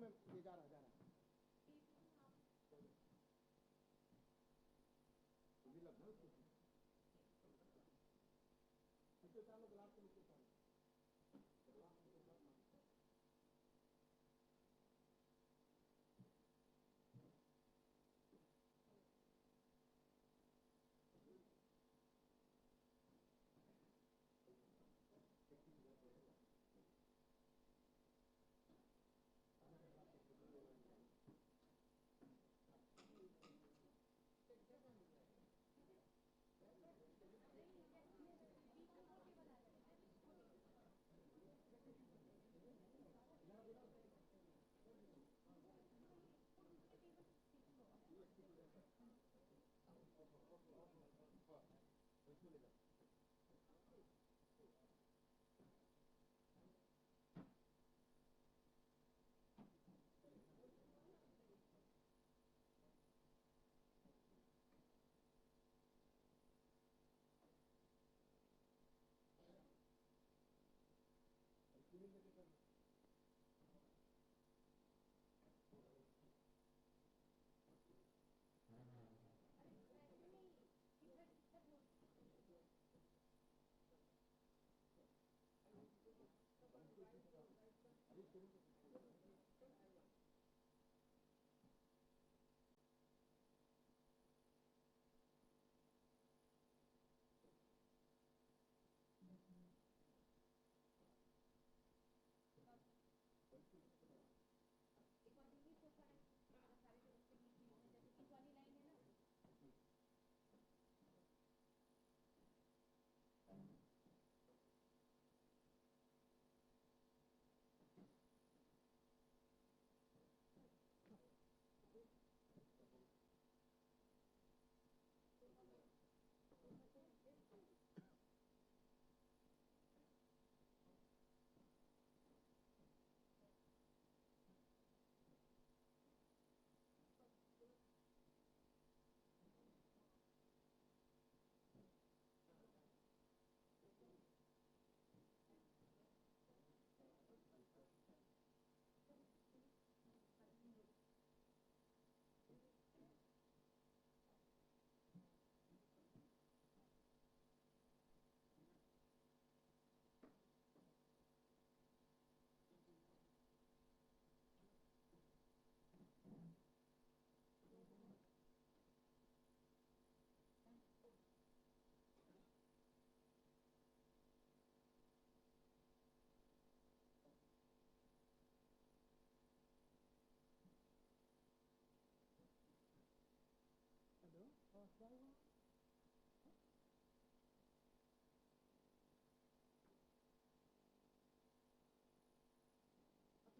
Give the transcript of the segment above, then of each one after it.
में ले जा रहा है। चार लोग ग्लास के नीचे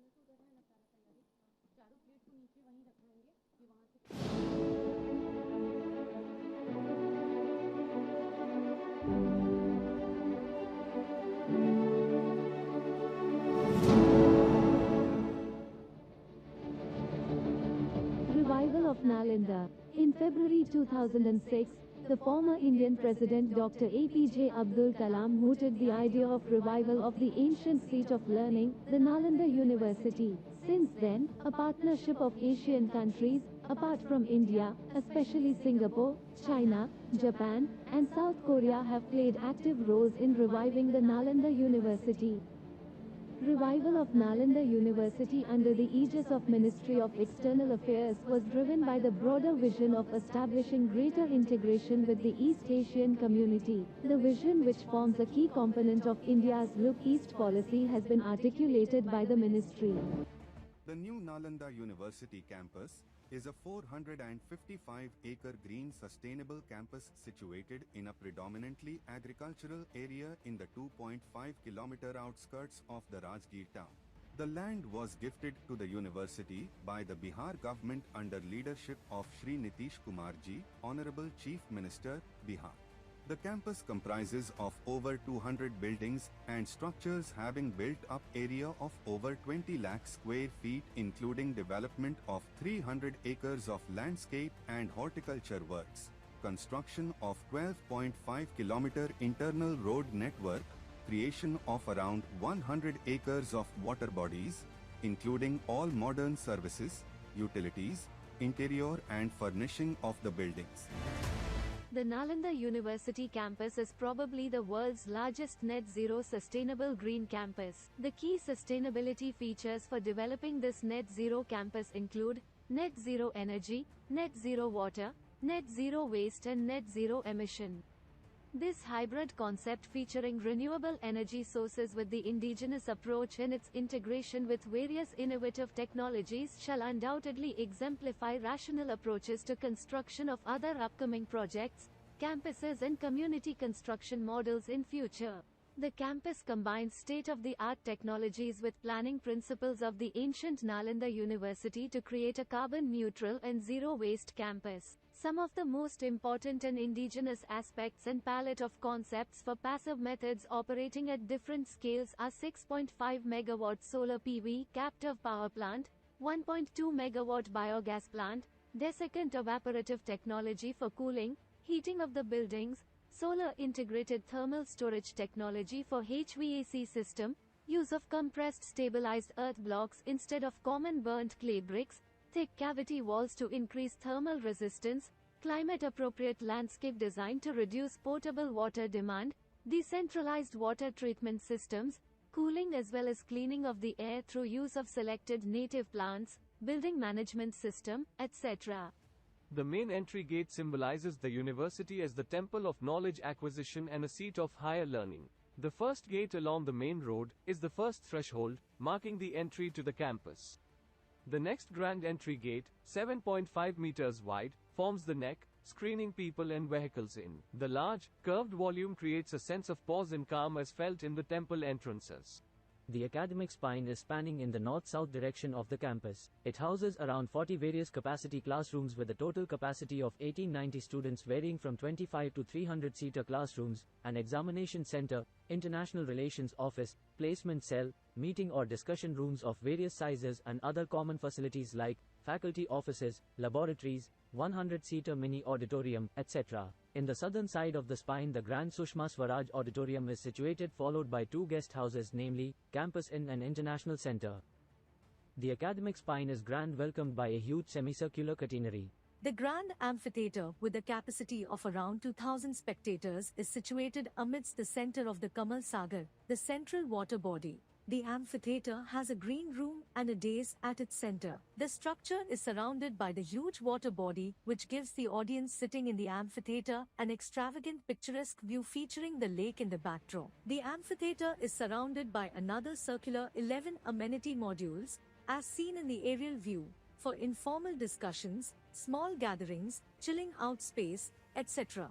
अपने को उधर है ना सारा तैयारी, चारों प्लेट को नीचे वहीं रखेंगे कि वहाँ से Revival of Nalanda. In February 2006, the former Indian President Dr. APJ Abdul Kalam mooted the idea of revival of the ancient seat of learning, the Nalanda University. Since then, a partnership of Asian countries, apart from India, especially Singapore, China, Japan, and South Korea have played active roles in reviving the Nalanda University. Revival of Nalanda University under the aegis of Ministry of External Affairs was driven by the broader vision of establishing greater integration with the East Asian community. The vision, which forms a key component of India's Look East policy, has been articulated by the ministry. The new Nalanda University campus is a 455-acre green sustainable campus situated in a predominantly agricultural area in the 2.5-kilometer outskirts of the Rajgir town. The land was gifted to the university by the Bihar government under leadership of Shri Nitish Kumar Ji, Honorable Chief Minister, Bihar. The campus comprises of over 200 buildings and structures having built-up area of over 20 lakh square feet, including development of 300 acres of landscape and horticulture works, construction of 12.5-kilometer internal road network, creation of around 100 acres of water bodies, including all modern services, utilities, interior and furnishing of the buildings. The Nalanda University campus is probably the world's largest net zero sustainable green campus. The key sustainability features for developing this net zero campus include net zero energy, net zero water, net zero waste and net zero emission. This hybrid concept featuring renewable energy sources with the indigenous approach and its integration with various innovative technologies shall undoubtedly exemplify rational approaches to construction of other upcoming projects, campuses and community construction models in future. The campus combines state-of-the-art technologies with planning principles of the ancient Nalanda University to create a carbon-neutral and zero-waste campus. Some of the most important and indigenous aspects and palette of concepts for passive methods operating at different scales are 6.5 MW solar PV captive power plant, 1.2 MW biogas plant, desiccant evaporative technology for cooling, heating of the buildings, solar integrated thermal storage technology for HVAC system, use of compressed stabilized earth blocks instead of common burnt clay bricks, thick cavity walls to increase thermal resistance, climate-appropriate landscape design to reduce potable water demand, decentralized water treatment systems, cooling as well as cleaning of the air through use of selected native plants, building management system, etc. The main entry gate symbolizes the university as the temple of knowledge acquisition and a seat of higher learning. The first gate along the main road is the first threshold, marking the entry to the campus. The next grand entry gate, 7.5 meters wide, forms the neck, screening people and vehicles in. The large, curved volume creates a sense of pause and calm as felt in the temple entrances. The academic spine is spanning in the north-south direction of the campus. It houses around 40 various capacity classrooms with a total capacity of 1890 students varying from 25 to 300-seater classrooms, an examination center, international relations office, placement cell, meeting or discussion rooms of various sizes and other common facilities like faculty offices, laboratories, 100-seater mini auditorium, etc. In the southern side of the spine, the Grand Sushma Swaraj Auditorium is situated, followed by two guest houses, namely, Campus Inn and International Center. The academic spine is grand, welcomed by a huge semicircular catenary. The Grand Amphitheatre, with a capacity of around 2,000 spectators, is situated amidst the center of the Kamal Sagar, the central water body. The amphitheatre has a green room and a dais at its center. The structure is surrounded by the huge water body, which gives the audience sitting in the amphitheatre an extravagant picturesque view featuring the lake in the backdrop. The amphitheatre is surrounded by another circular 11 amenity modules, as seen in the aerial view, for informal discussions, small gatherings, chilling out space, etc.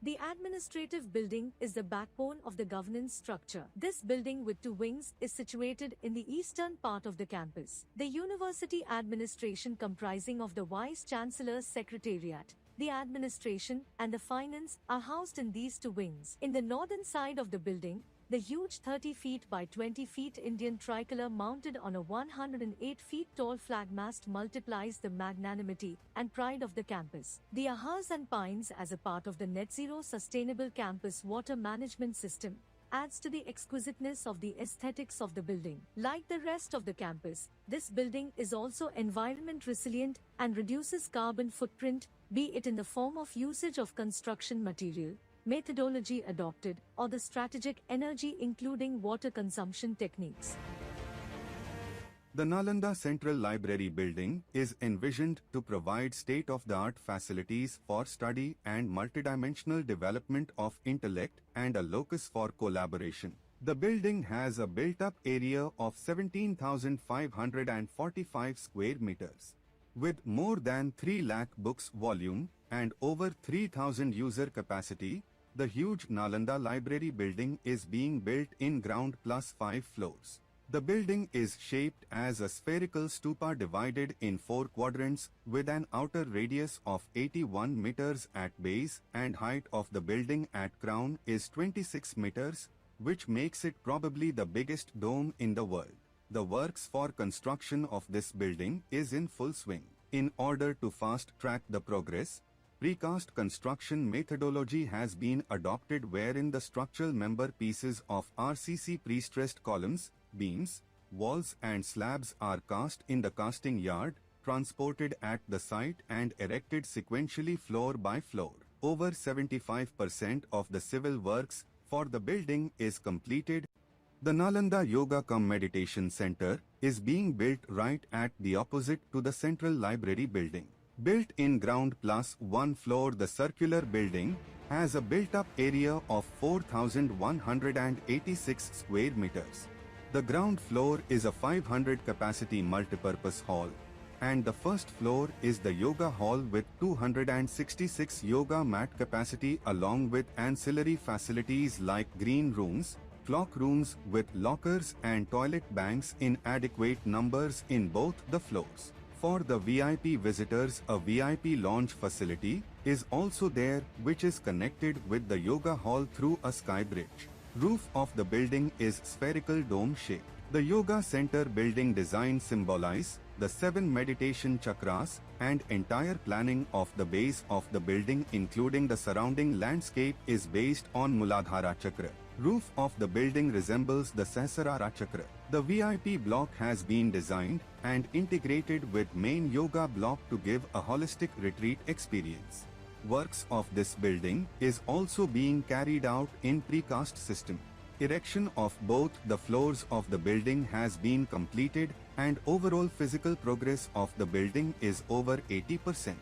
The administrative building is the backbone of the governance structure. This building with two wings is situated in the eastern part of the campus. The university administration, comprising of the Vice-Chancellor's Secretariat, the administration, and the finance, are housed in these two wings. In the northern side of the building, the huge 30 feet by 20 feet Indian tricolor mounted on a 108 feet tall flag mast multiplies the magnanimity and pride of the campus. The ahas and pines, as a part of the Net Zero Sustainable Campus water management system, adds to the exquisiteness of the aesthetics of the building. Like the rest of the campus, this building is also environment resilient and reduces carbon footprint, be it in the form of usage of construction material, methodology adopted, or the strategic energy including water consumption techniques. The Nalanda Central Library building is envisioned to provide state-of-the-art facilities for study and multidimensional development of intellect and a locus for collaboration. The building has a built-up area of 17,545 square meters. With more than 3 lakh books volume and over 3,000 user capacity, the huge Nalanda Library building is being built in ground plus 5 floors. The building is shaped as a spherical stupa divided in 4 quadrants with an outer radius of 81 meters at base, and height of the building at crown is 26 meters, which makes it probably the biggest dome in the world. The works for construction of this building is in full swing. In order to fast-track the progress, precast construction methodology has been adopted, wherein the structural member pieces of RCC pre-stressed columns, beams, walls and slabs are cast in the casting yard, transported at the site and erected sequentially floor by floor. Over 75% of the civil works for the building is completed. The Nalanda Yoga cum Meditation Center is being built right at the opposite to the Central Library building. Built in ground plus one floor, the circular building has a built-up area of 4,186 square meters. The ground floor is a 500 capacity multipurpose hall, and the first floor is the yoga hall with 266 yoga mat capacity along with ancillary facilities like green rooms, clock rooms with lockers and toilet banks in adequate numbers in both the floors. For the VIP visitors, a VIP lounge facility is also there, which is connected with the yoga hall through a sky bridge. Roof of the building is spherical dome shaped. The yoga center building design symbolize the 7 meditation chakras, and entire planning of the base of the building including the surrounding landscape is based on Muladhara chakra. Roof of the building resembles the Sahasrara chakra. The VIP block has been designed and integrated with main yoga block to give a holistic retreat experience. Works of this building is also being carried out in precast system. Erection of both the floors of the building has been completed, and overall physical progress of the building is over 80%.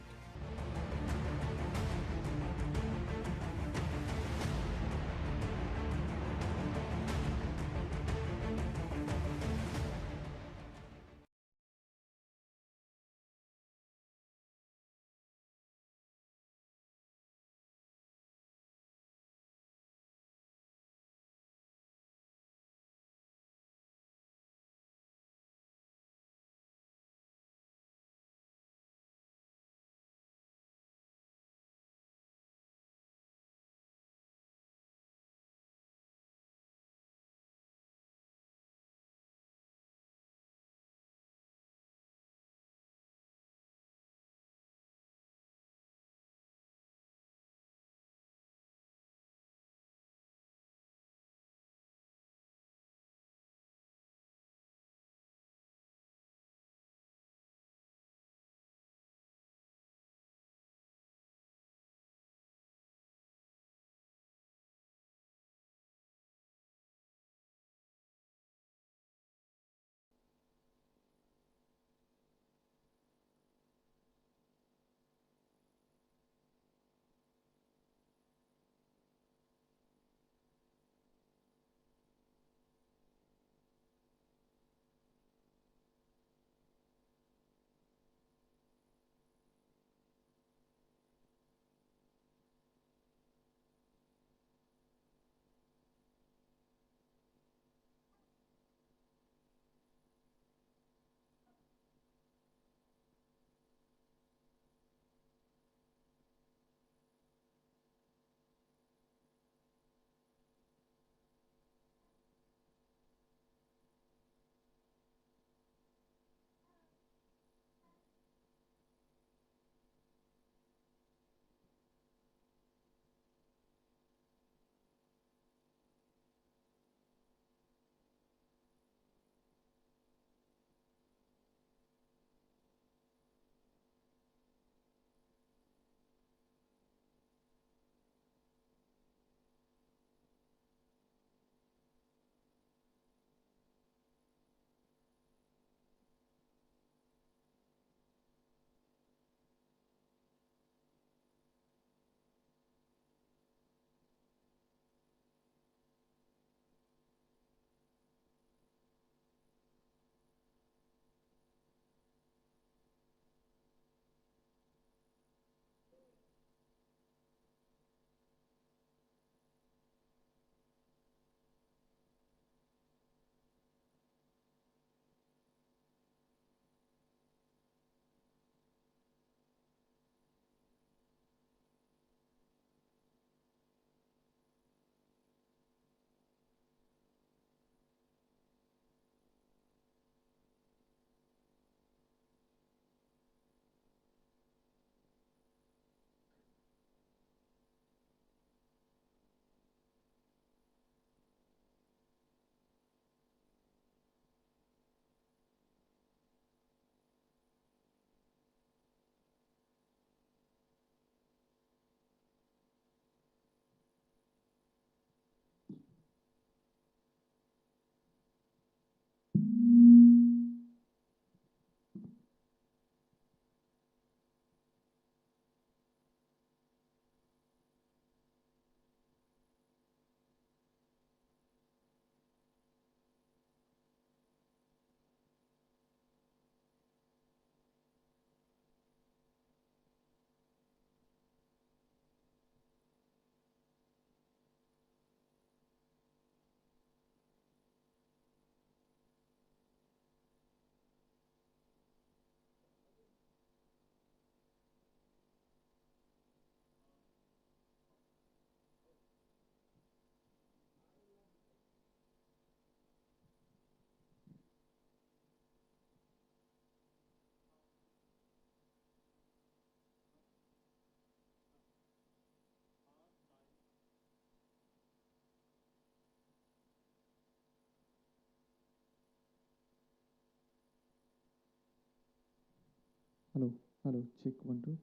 Hello, hello, check 1 2.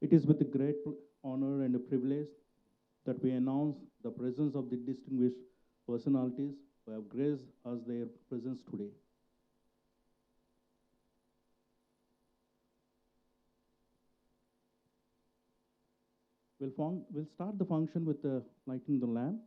It is with a great honor and a privilege that we announce the presence of the distinguished personalities who have graced us their presence today. We'll start the function with lighting the lamp.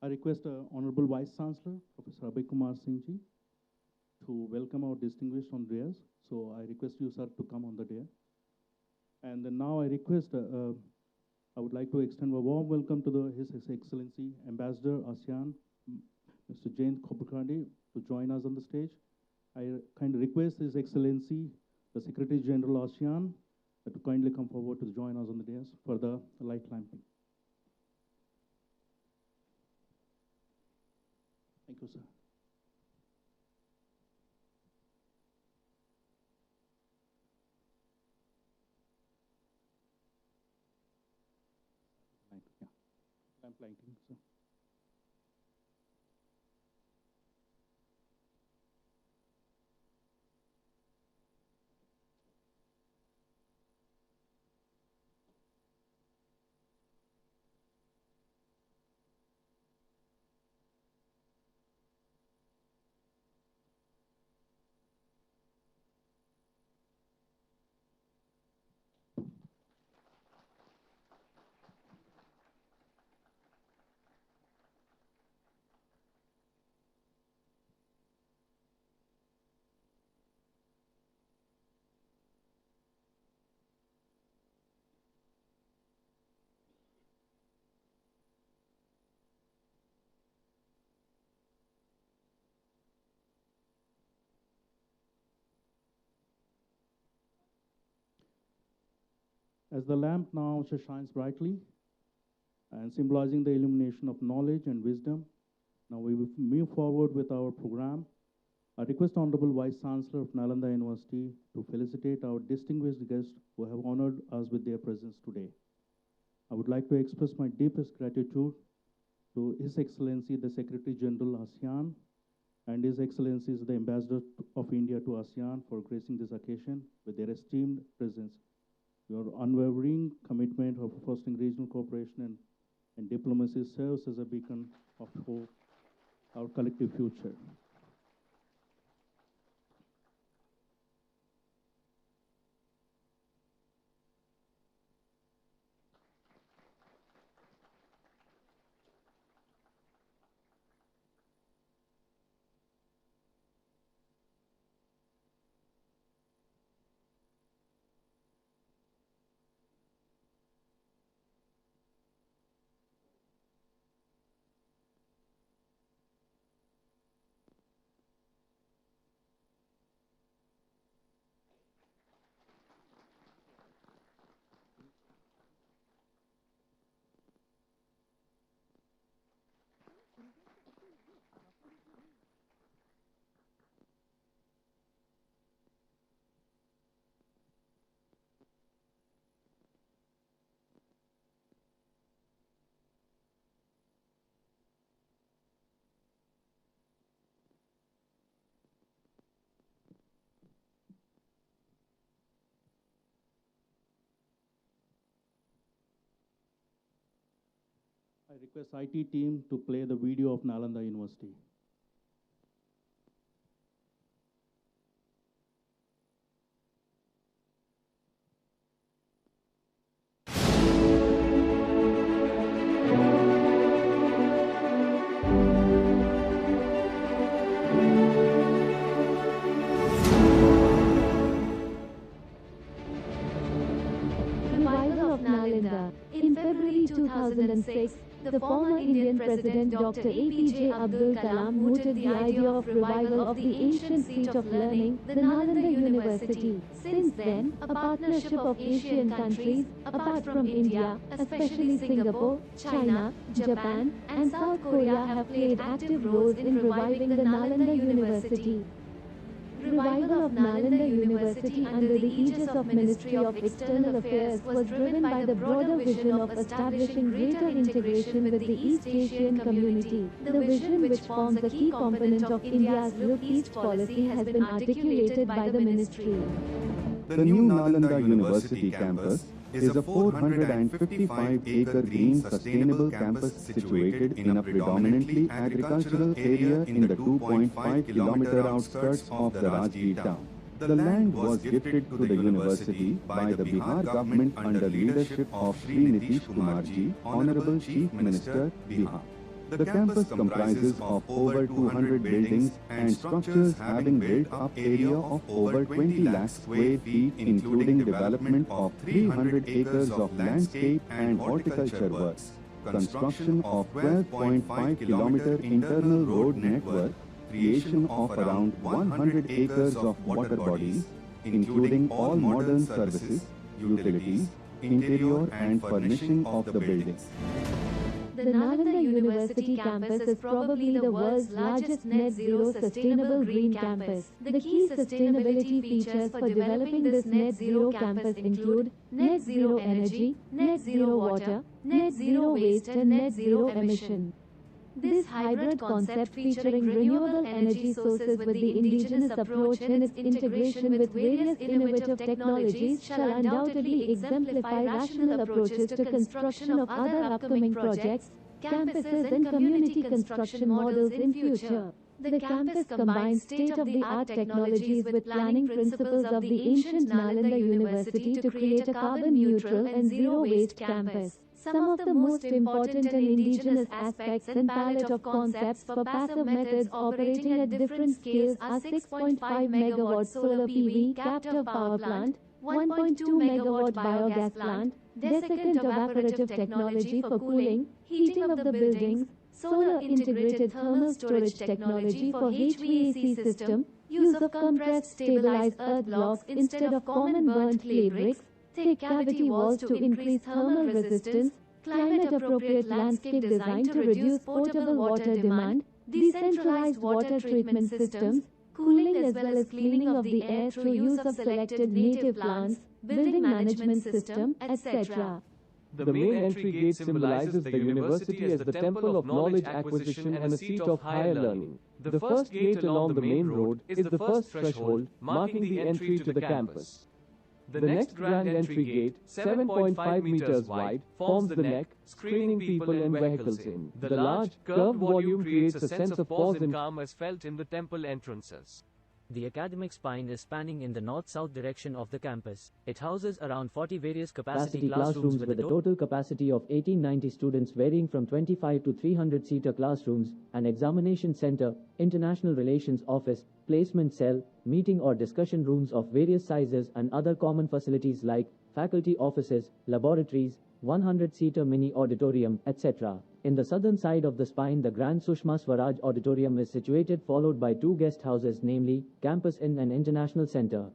I request Honorable Vice Chancellor, Professor Abhay Kumar Singh ji, to welcome our distinguished on dais. So I request you, sir, to come on the dais. And then now I request, I would like to extend a warm welcome to His Excellency Ambassador ASEAN, Mr. Jayant Khobrkhande, to join us on the stage. I kindly request His Excellency, the Secretary General ASEAN, to kindly come forward to join us on the dais for the light lamping. Thank you, sir. Lamp lighting, sir. As the lamp now shines brightly and symbolizing the illumination of knowledge and wisdom, now we will move forward with our program. I request Honorable Vice Chancellor of Nalanda University to felicitate our distinguished guests who have honored us with their presence today. I would like to express my deepest gratitude to His Excellency, the Secretary General ASEAN, and His Excellencies, the Ambassador of India to ASEAN, for gracing this occasion with their esteemed presence. Your unwavering commitment of fostering regional cooperation and diplomacy serves as a beacon of hope, our collective future. I request IT team to play the video of Nalanda University. Nalanda. In February 2006, the former Indian President Dr. APJ Abdul Kalam mooted the idea of revival of the ancient seat of learning, the Nalanda University. Since then, a partnership of Asian countries, apart from India, especially Singapore, China, Japan, and South Korea have played active roles in reviving the Nalanda University. Revival of Nalanda University under the aegis of Ministry of External Affairs was driven by the broader vision of establishing greater integration with the East Asian community. The vision, which forms a key component of India's Look East policy, has been articulated by the ministry. The new Nalanda University campus is a 455-acre green sustainable campus situated in a predominantly agricultural area in the 2.5-kilometer outskirts of the Rajgir town. The land was gifted to the university by the Bihar government under leadership of Shri Nitish Kumarji, Honorable Chief Minister, Bihar. The campus comprises of over 200 buildings and structures having built-up area of over 20 lakh square feet, including development of 300 acres of landscape and horticulture works, construction of 12.5-kilometer internal road network, creation of around 100 acres of water bodies, including all modern services, utilities, interior and furnishing of the buildings. The Nalanda University campus is probably the world's largest net zero sustainable green campus. The key sustainability features for developing this net zero campus include net zero energy, net zero water, net zero waste and net zero emission. This hybrid concept featuring renewable energy sources with the indigenous approach in its integration with various innovative technologies shall undoubtedly exemplify rational approaches to construction of other upcoming projects, campuses and community construction models in future. The campus combines state-of-the-art technologies with planning principles of the ancient Nalanda University to create a carbon-neutral and zero-waste campus. Some of the most important and indigenous aspects and palette of concepts for passive methods operating at different scales are 6.5 megawatt solar PV captive power plant, 1.2 megawatt biogas plant, desiccant evaporative technology for cooling, heating of the buildings, solar integrated thermal storage technology for HVAC system, use of compressed stabilized earth blocks instead of common burnt clay bricks, thick cavity walls to increase thermal resistance, climate-appropriate landscape design to reduce potable water demand, decentralized water treatment systems, cooling as well as cleaning of the air through use of selected native plants, building management system, etc. The main entry gate symbolizes the university as the temple of knowledge acquisition and a seat of higher learning. The first gate along the main road is the first threshold, marking the entry to the campus. The next grand entry gate, 7.5 meters wide, forms the neck, screening people and vehicles in. The large, curved volume creates a sense of pause and calm as felt in the temple entrances. The academic spine is spanning in the north-south direction of the campus. It houses around 40 various capacity classrooms with a total capacity of 1890 students varying from 25 to 300-seater classrooms, an examination center, international relations office, placement cell, meeting or discussion rooms of various sizes and other common facilities like faculty offices, laboratories, 100-seater mini auditorium, etc. In the southern side of the spine, the Grand Sushma Swaraj Auditorium is situated, followed by two guest houses, namely Campus Inn and International Center.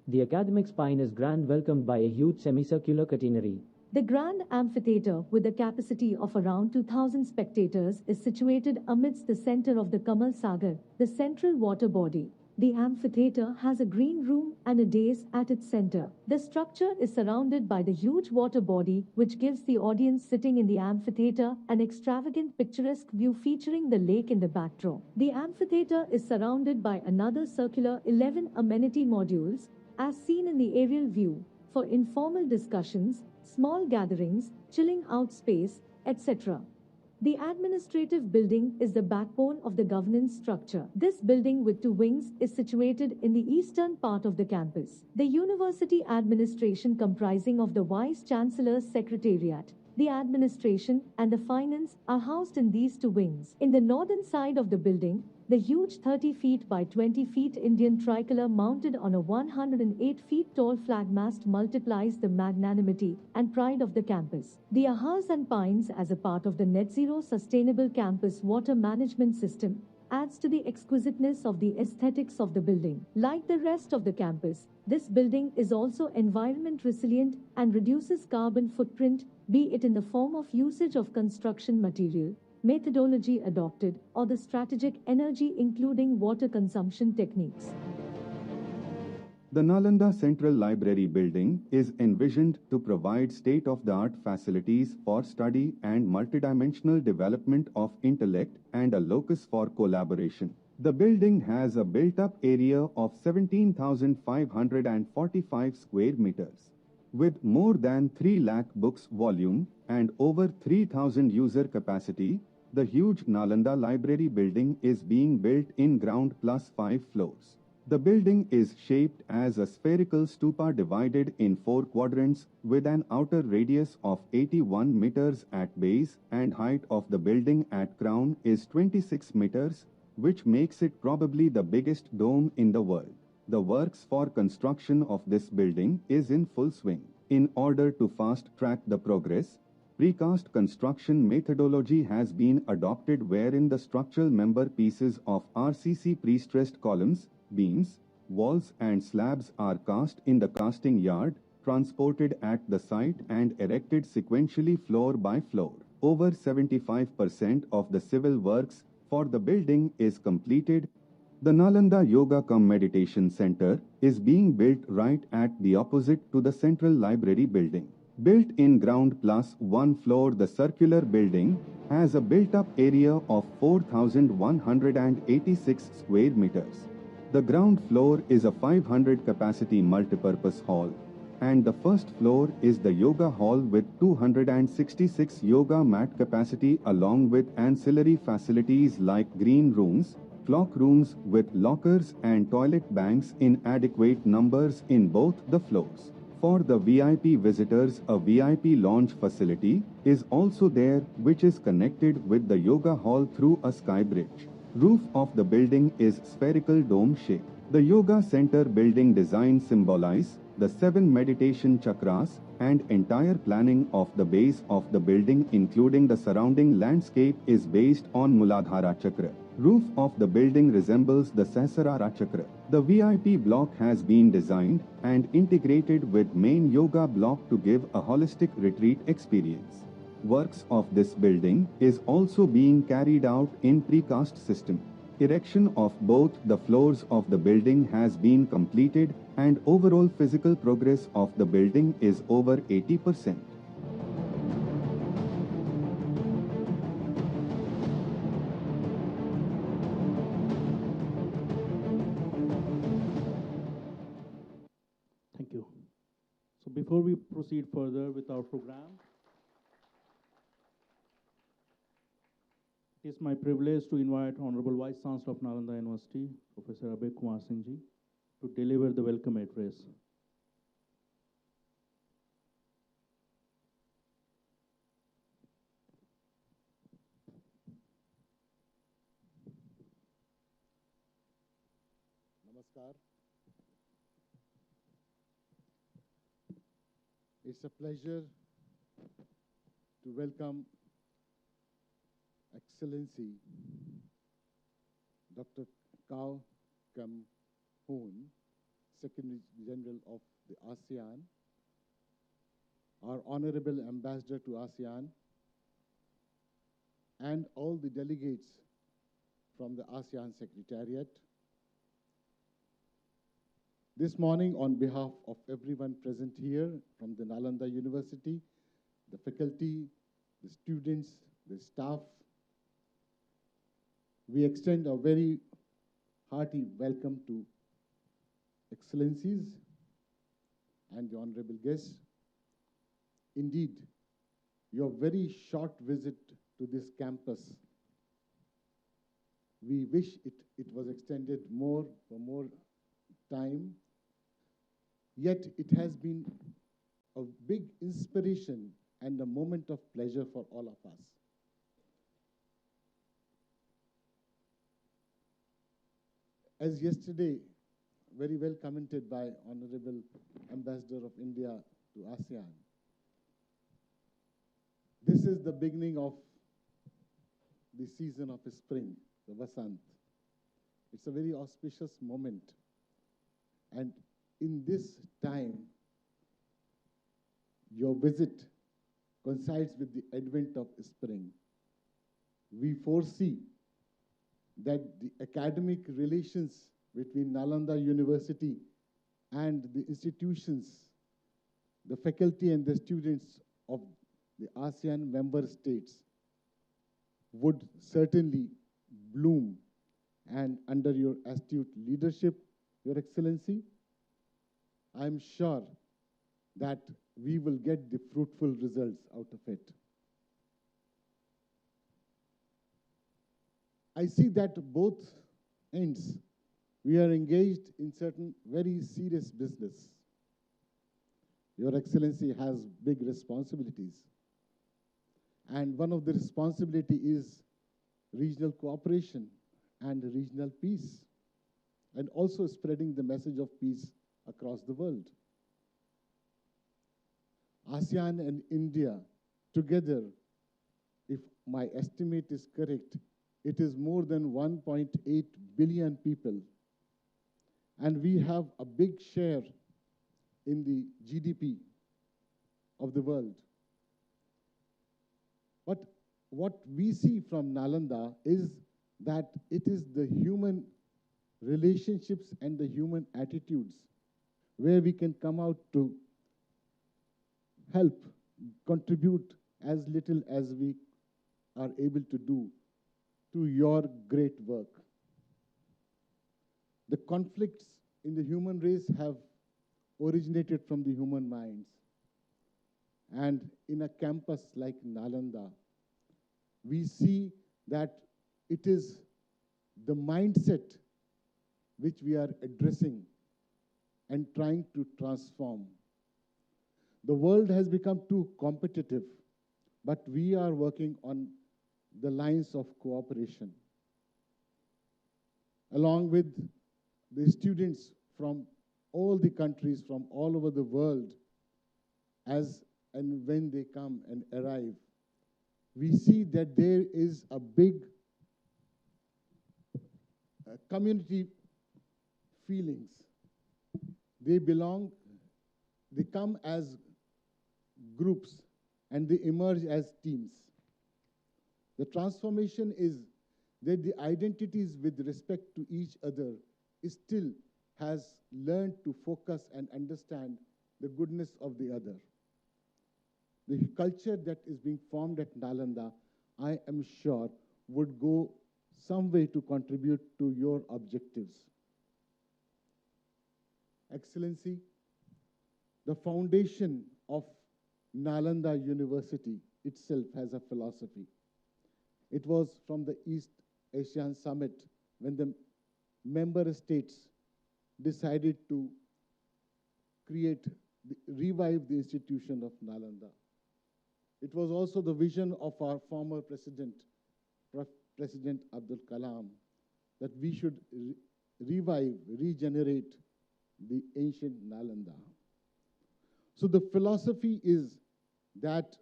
The academic spine is grand, welcomed by a huge semicircular catenary. The Grand Amphitheatre, with a capacity of around 2,000 spectators, is situated amidst the center of the Kamal Sagar, the central water body. The amphitheatre has a green room and a dais at its center. The structure is surrounded by the huge water body, which gives the audience sitting in the amphitheatre an extravagant picturesque view featuring the lake in the backdrop. The amphitheatre is surrounded by another circular 11 amenity modules, as seen in the aerial view, for informal discussions, small gatherings, chilling out space, etc. The administrative building is the backbone of the governance structure. This building with two wings is situated in the eastern part of the campus. The university administration, comprising of the Vice-Chancellor's Secretariat, the administration and the finance, are housed in these two wings. In the northern side of the building, The huge 30 feet by 20 feet Indian tricolor mounted on a 108 feet tall flag mast multiplies the magnanimity and pride of the campus. The ahas and pines, as a part of the net zero sustainable campus water management system, adds to the exquisiteness of the aesthetics of the building. Like the rest of the campus, this building is also environment resilient and reduces carbon footprint, be it in the form of usage of construction material, methodology adopted, or the strategic energy including water consumption techniques. The Nalanda Central Library building is envisioned to provide state-of-the-art facilities for study and multidimensional development of intellect and a locus for collaboration. The building has a built-up area of 17,545 square meters. With more than 3 lakh books volume and over 3,000 user capacity, the huge Nalanda Library building is being built in ground plus 5 floors. The building is shaped as a spherical stupa divided in 4 quadrants with an outer radius of 81 meters at base and height of the building at crown is 26 meters, which makes it probably the biggest dome in the world. The works for construction of this building is in full swing. In order to fast-track the progress, precast construction methodology has been adopted wherein the structural member pieces of RCC pre-stressed columns, beams, walls and slabs are cast in the casting yard, transported at the site and erected sequentially floor by floor. Over 75% of the civil works for the building is completed. The Nalanda Yoga cum Meditation Center is being built right at the opposite to the Central Library building. Built in ground plus 1 floor, the circular building has a built-up area of 4,186 square meters. The ground floor is a 500 capacity multipurpose hall, and the first floor is the yoga hall with 266 yoga mat capacity along with ancillary facilities like green rooms, clock rooms with lockers and toilet banks in adequate numbers in both the floors. For the VIP visitors, a VIP lounge facility is also there which is connected with the yoga hall through a sky bridge. Roof of the building is spherical dome shape. The yoga center building design symbolize the 7 meditation chakras and entire planning of the base of the building including the surrounding landscape is based on Muladhara chakra. Roof of the building resembles the Sahasrara chakra. The VIP block has been designed and integrated with main yoga block to give a holistic retreat experience. Works of this building is also being carried out in precast system. Erection of both the floors of the building has been completed and overall physical progress of the building is over 80%. Thank you. So before we proceed further with our program, it is my privilege to invite Honorable Vice Chancellor of Nalanda University, Professor Abhay Kumar Singh ji, to deliver the welcome address. Namaskar. It's a pleasure to welcome Excellency Dr. Hourn, Secretary General of the ASEAN, our Honorable Ambassador to ASEAN, and all the delegates from the ASEAN Secretariat. This morning, on behalf of everyone present here from the Nalanda University, the faculty, the students, the staff, we extend a very hearty welcome to Excellencies and the honorable guests. Indeed, your very short visit to this campus, we wish it was extended for more time, yet it has been a big inspiration and a moment of pleasure for all of us. As yesterday, very well commented by Honorable Ambassador of India to ASEAN, this is the beginning of the season of spring, the Vasant. It's a very auspicious moment. And in this time, your visit coincides with the advent of spring. We foresee that the academic relations between Nalanda University and the institutions, the faculty and the students of the ASEAN member states would certainly bloom. And under your astute leadership, Your Excellency, I'm sure that we will get the fruitful results out of it. I see that both ends, we are engaged in certain very serious business. Your Excellency has big responsibilities. And one of the responsibility is regional cooperation and regional peace, and also spreading the message of peace across the world. ASEAN and India together, if my estimate is correct, it is more than 1.8 billion people. And we have a big share in the GDP of the world. But what we see from Nalanda is that it is the human relationships and the human attitudes where we can come out to help, contribute as little as we are able to do to your great work. The conflicts in the human race have originated from the human minds. And in a campus like Nalanda, we see that it is the mindset which we are addressing and trying to transform. The world has become too competitive, but we are working on the lines of cooperation. Along with the students from all the countries, from all over the world, as and when they come and arrive, we see that there is a big community feelings. They belong, they come as groups, and they emerge as teams. The transformation is that the identities with respect to each other still has learned to focus and understand the goodness of the other. The culture that is being formed at Nalanda, I am sure, would go some way to contribute to your objectives. Excellency, the foundation of Nalanda University itself has a philosophy. It was from the East Asian Summit when the member states decided to revive the institution of Nalanda. It was also the vision of our former president, President Abdul Kalam, that we should revive, regenerate the ancient Nalanda. So the philosophy is that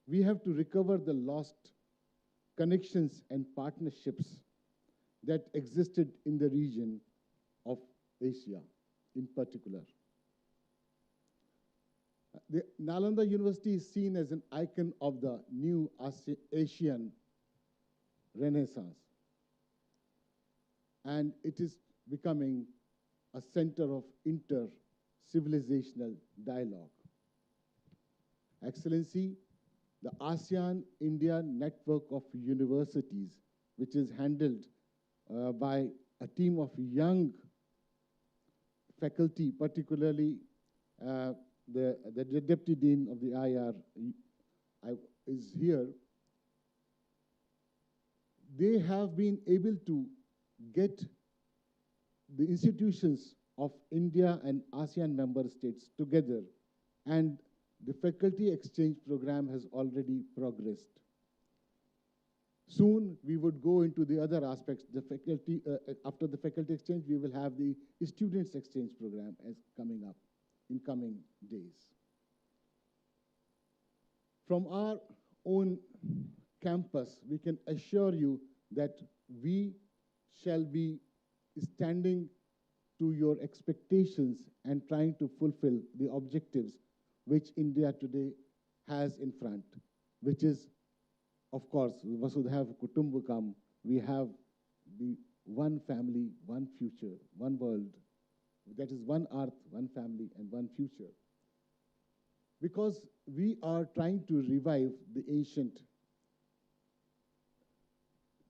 we have to recover the lost connections and partnerships that existed in the region of Asia in particular. The Nalanda University is seen as an icon of the new Asian Renaissance. And it is becoming a center of inter-civilizational dialogue. Excellency, the ASEAN-India network of universities, which is handled by a team of young faculty, particularly the Deputy Dean of the IR is here. They have been able to get the institutions of India and ASEAN member states together, and the faculty exchange program has already progressed. Soon, we would go into the other aspects. The faculty, after the faculty exchange, we will have the students exchange program as coming up in coming days. From our own campus, we can assure you that we shall be standing to your expectations and trying to fulfill the objectives which India today has in front, which is, of course, Vasudhaiva Kutumbakam. We have the one family, one future, one world. That is one earth, one family, and one future. Because we are trying to revive the ancient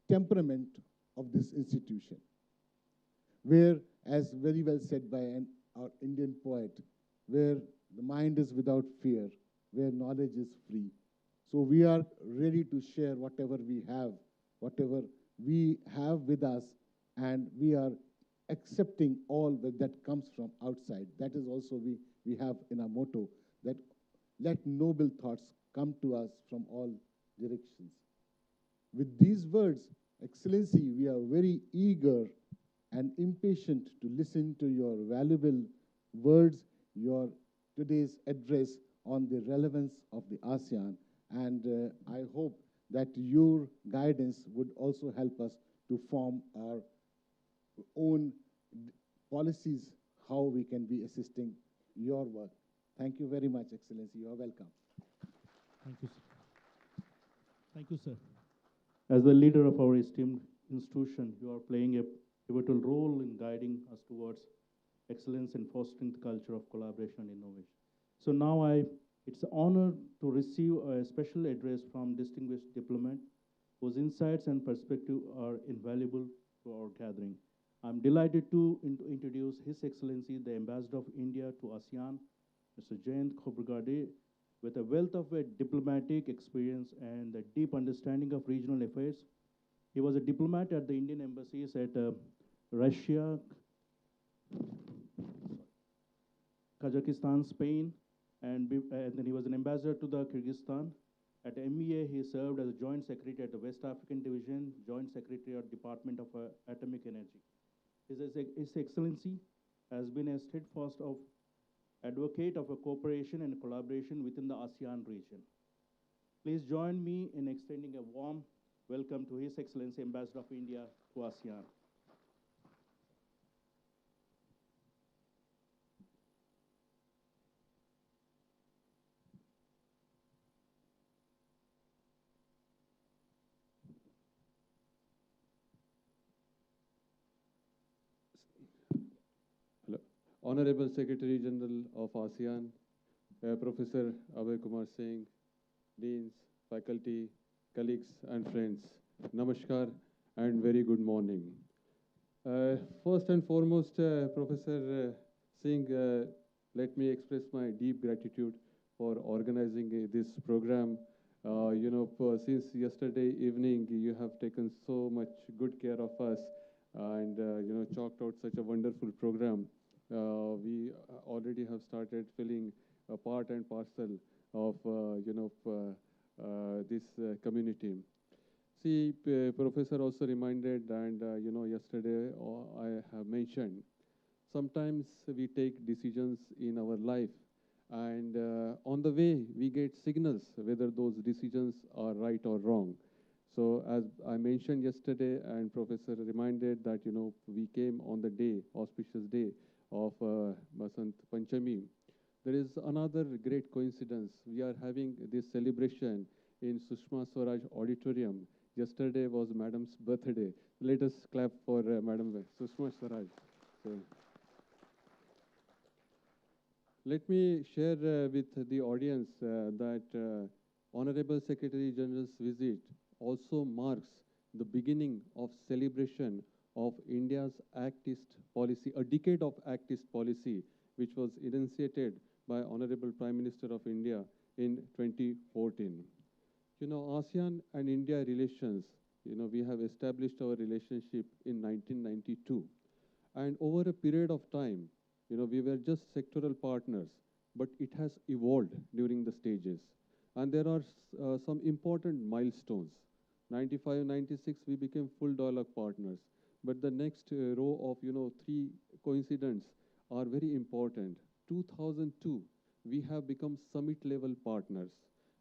temperament of this institution, where, as very well said by our Indian poet, where the mind is without fear, where knowledge is free. So we are ready to share whatever we have with us, and we are accepting all that comes from outside. That is also we have in our motto, that let noble thoughts come to us from all directions. With these words, Excellency, we are very eager and impatient to listen to your valuable words, your today's address on the relevance of the ASEAN. And I hope that your guidance would also help us to form our own policies, how we can be assisting your work. Thank you very much, Excellency. You are welcome. Thank you, sir. Thank you, sir. As the leader of our esteemed institution, you are playing a pivotal role in guiding us towards excellence and fostering the culture of collaboration and innovation. So now it's an honor to receive a special address from distinguished diplomat whose insights and perspective are invaluable to our gathering. I'm delighted to introduce His Excellency, the Ambassador of India to ASEAN, Mr. Jayant Khobrgade, with a wealth of diplomatic experience and a deep understanding of regional affairs. He was a diplomat at the Indian embassies at Russia, Kazakhstan, Spain, and then he was an ambassador to the Kyrgyzstan. At MEA, he served as a joint secretary at the West African Division, joint secretary at Department of Atomic Energy. His Excellency has been a steadfast advocate of a cooperation and collaboration within the ASEAN region. Please join me in extending a warm welcome to His Excellency Ambassador of India to ASEAN. Honorable Secretary General of ASEAN, Professor Abhay Kumar Singh, Deans, faculty, colleagues and friends, Namaskar and very good morning. First and foremost, Professor Singh, let me express my deep gratitude for organizing this program. Since yesterday evening, you have taken so much good care of us and, chalked out such a wonderful program. We already have started feeling a part and parcel of, this community. See, Professor also reminded, and, yesterday I have mentioned, sometimes we take decisions in our life, and on the way, we get signals whether those decisions are right or wrong. So as I mentioned yesterday, and Professor reminded that, we came on the day, auspicious day, of Basant Panchami. There is another great coincidence. We are having this celebration in Sushma Swaraj Auditorium. Yesterday was Madam's birthday. Let us clap for Madam Sushma Swaraj. So, let me share with the audience that Honorable Secretary General's visit also marks the beginning of celebration of India's Act East policy, a decade of Act East policy, which was initiated by Honorable Prime Minister of India in 2014. ASEAN and India relations, we have established our relationship in 1992. And over a period of time, we were just sectoral partners, but it has evolved during the stages. And there are some important milestones. 95, 96, we became full dialogue partners. But the next row of, three coincidents are very important. 2002, we have become summit level partners.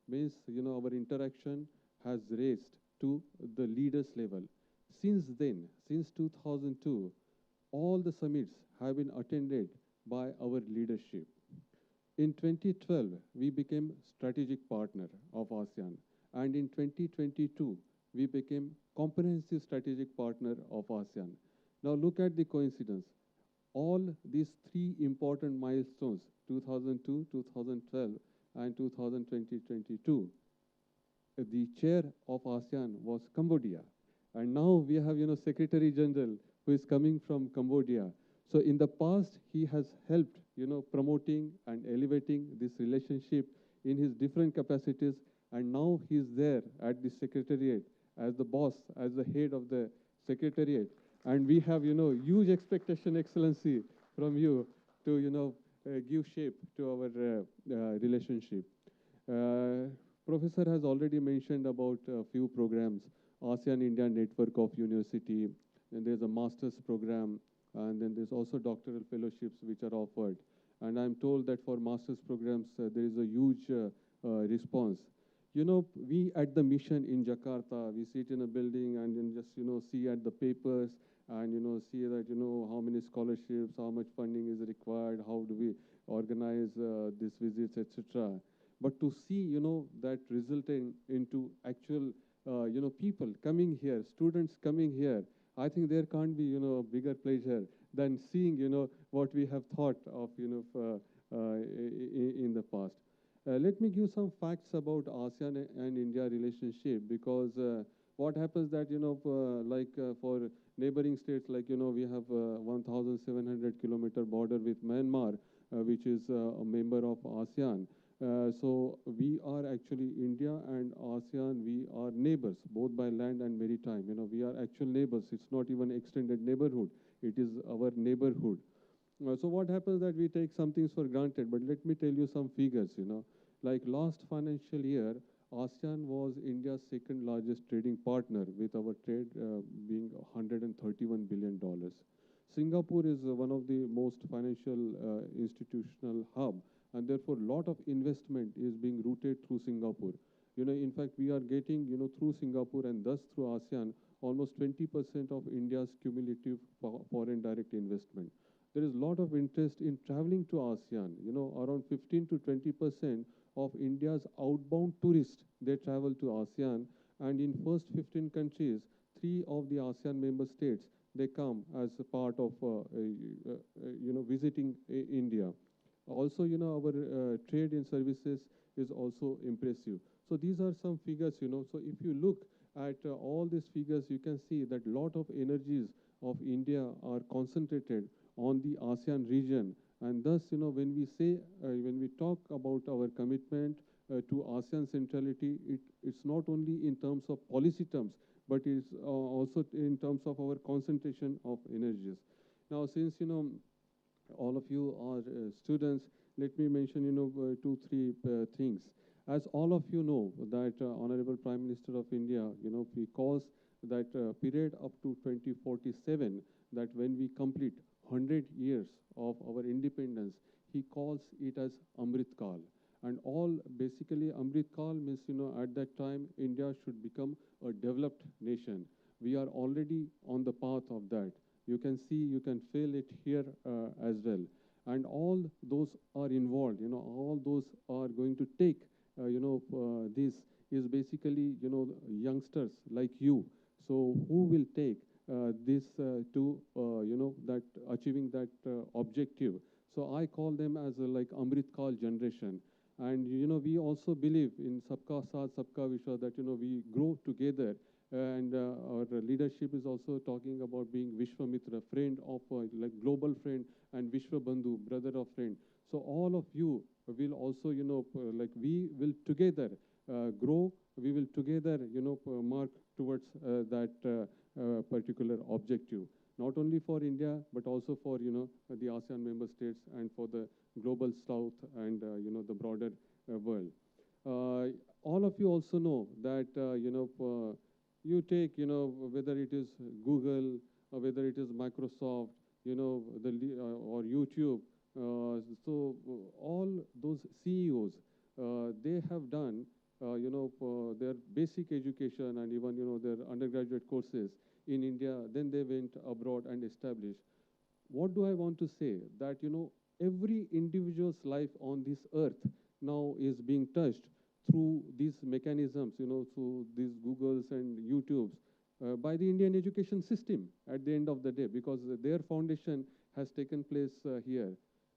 Means, our interaction has raised to the leaders level. Since then, since 2002, all the summits have been attended by our leadership. In 2012, we became strategic partner of ASEAN, and in 2022, we became comprehensive strategic partner of ASEAN. Now look at the coincidence. All these three important milestones, 2002, 2012, and 2022, the chair of ASEAN was Cambodia. And now we have, Secretary General who is coming from Cambodia. So in the past, he has helped, promoting and elevating this relationship in his different capacities. And now he is there at the Secretariat as the boss, as the head of the Secretariat. And we have, huge expectation, Excellency, from you to, give shape to our relationship. Professor has already mentioned about a few programs, ASEAN-India Network of University, and there's a master's program, and then there's also doctoral fellowships which are offered. And I'm told that for master's programs, there is a huge response. We at the mission in Jakarta, we sit in a building and then just, see at the papers and, see that, how many scholarships, how much funding is required, how do we organize these visits, etc. But to see, that resulting into actual, people coming here, students coming here, I think there can't be, a bigger pleasure than seeing, what we have thought of, in the past. Let me give some facts about ASEAN and India relationship, because what happens that, for neighboring states, like, we have 1,700-kilometer border with Myanmar, which is a member of ASEAN. So we are actually, India and ASEAN, we are neighbors, both by land and maritime. We are actual neighbors. It's not even extended neighborhood. It is our neighborhood. So what happens that we take some things for granted, but let me tell you some figures, Like last financial year, ASEAN was India's second largest trading partner, with our trade being $131 billion. Singapore is one of the most financial institutional hub, and therefore a lot of investment is being routed through Singapore. In fact, we are getting, through Singapore and thus through ASEAN, almost 20% of India's cumulative foreign direct investment. There is a lot of interest in traveling to ASEAN. Around 15 to 20% of India's outbound tourists, they travel to ASEAN, and in first 15 countries, 3 of the ASEAN member states, they come as a part of, visiting India. Also, our trade in services is also impressive. So these are some figures, So if you look at all these figures, you can see that a lot of energies of India are concentrated on the ASEAN region. And thus, when we say, when we talk about our commitment to ASEAN centrality, it's not only in terms of policy terms, but it's also in terms of our concentration of energies. Now, since, all of you are students, let me mention, 2, 3 things. As all of you know, that Honorable Prime Minister of India, he calls that period up to 2047, that when we complete 100 years of our independence, he calls it as Amrit Kal. And all basically Amrit Kal means, at that time, India should become a developed nation. We are already on the path of that. You can see, you can feel it here as well. And all those are involved, all those are going to take, this is basically, youngsters like you. So who will take this to, that achieving that objective? So I call them as like Amrit Kal generation. And, we also believe in Sabka Saath, Sabka Vishwas, that, we grow together. And our leadership is also talking about being Vishwamitra, friend of, like global friend, and Vishwabandhu, brother of friend. So all of you will also, like we will together grow, we will together, mark towards that particular objective, not only for India, but also for, the ASEAN member states and for the global south and, the broader world. All of you also know that, You take, whether it is Google or whether it is Microsoft, or YouTube. All those CEOs, they have done, their basic education and even, their undergraduate courses in India. Then they went abroad and established. What do I want to say? That, every individual's life on this earth now is being touched through these mechanisms, through these Googles and YouTubes, by the Indian education system at the end of the day, because their foundation has taken place here.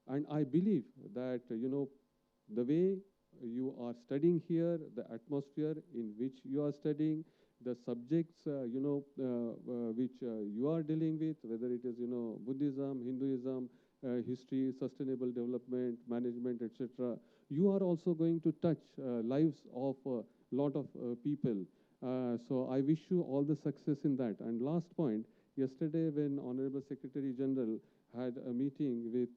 And I believe that, the way you are studying here, the atmosphere in which you are studying, the subjects, which you are dealing with, whether it is, Buddhism, Hinduism, history, sustainable development, management, etc. You are also going to touch lives of a lot of people. So I wish you all the success in that. And last point, yesterday when Honorable Secretary General had a meeting with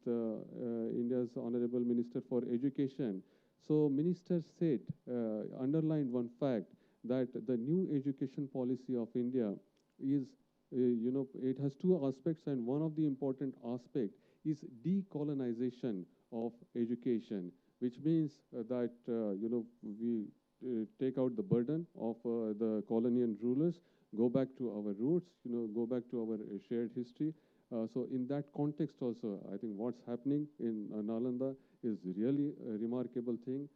India's Honorable Minister for Education, so Minister said, underlined one fact, that the new education policy of India is, it has two aspects, and one of the important aspects is decolonization of education, which means that, we take out the burden of the colonial rulers, go back to our roots, go back to our shared history. So in that context also, I think what's happening in Nalanda is really a remarkable thing.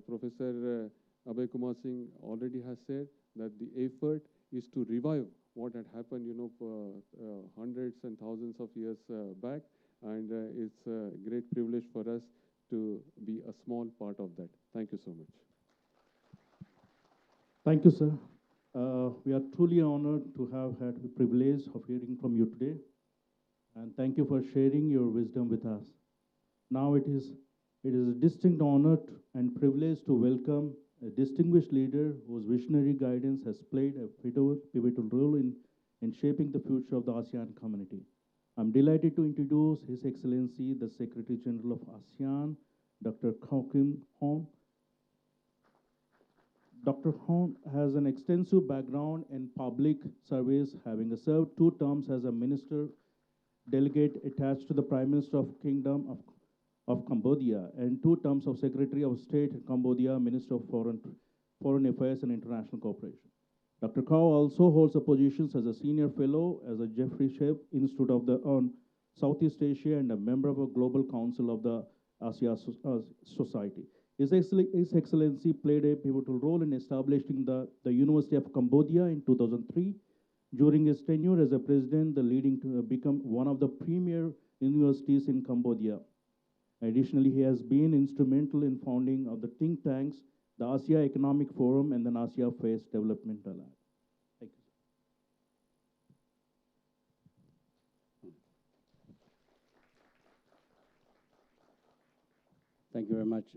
Professor Abhay Kumar Singh already has said that the effort is to revive what had happened, hundreds and thousands of years back, and it's a great privilege for us to be a small part of that. Thank you so much. Thank you, sir. We are truly honored to have had the privilege of hearing from you today. And thank you for sharing your wisdom with us. Now it is a distinct honor and privilege to welcome a distinguished leader whose visionary guidance has played a pivotal role in shaping the future of the ASEAN community. I'm delighted to introduce His Excellency, the Secretary General of ASEAN, Dr. Hourn. Dr. Hourn has an extensive background in public service, having served 2 terms as a minister delegate attached to the Prime Minister of Kingdom of Cambodia and 2 terms of Secretary of State in Cambodia, Minister of Foreign Affairs and International Cooperation. Dr. Kao also holds a positions as a senior fellow as a Jeffrey Shepp Institute of on Southeast Asia and a member of a Global Council of the ASEAN Society. His Excellency played a pivotal role in establishing the University of Cambodia in 2003. During his tenure as a president, the leading to become one of the premier universities in Cambodia. Additionally, he has been instrumental in founding of the think tanks, the Asia Economic Forum and the Asia Face Development Alliance. Thank you. Thank you very much,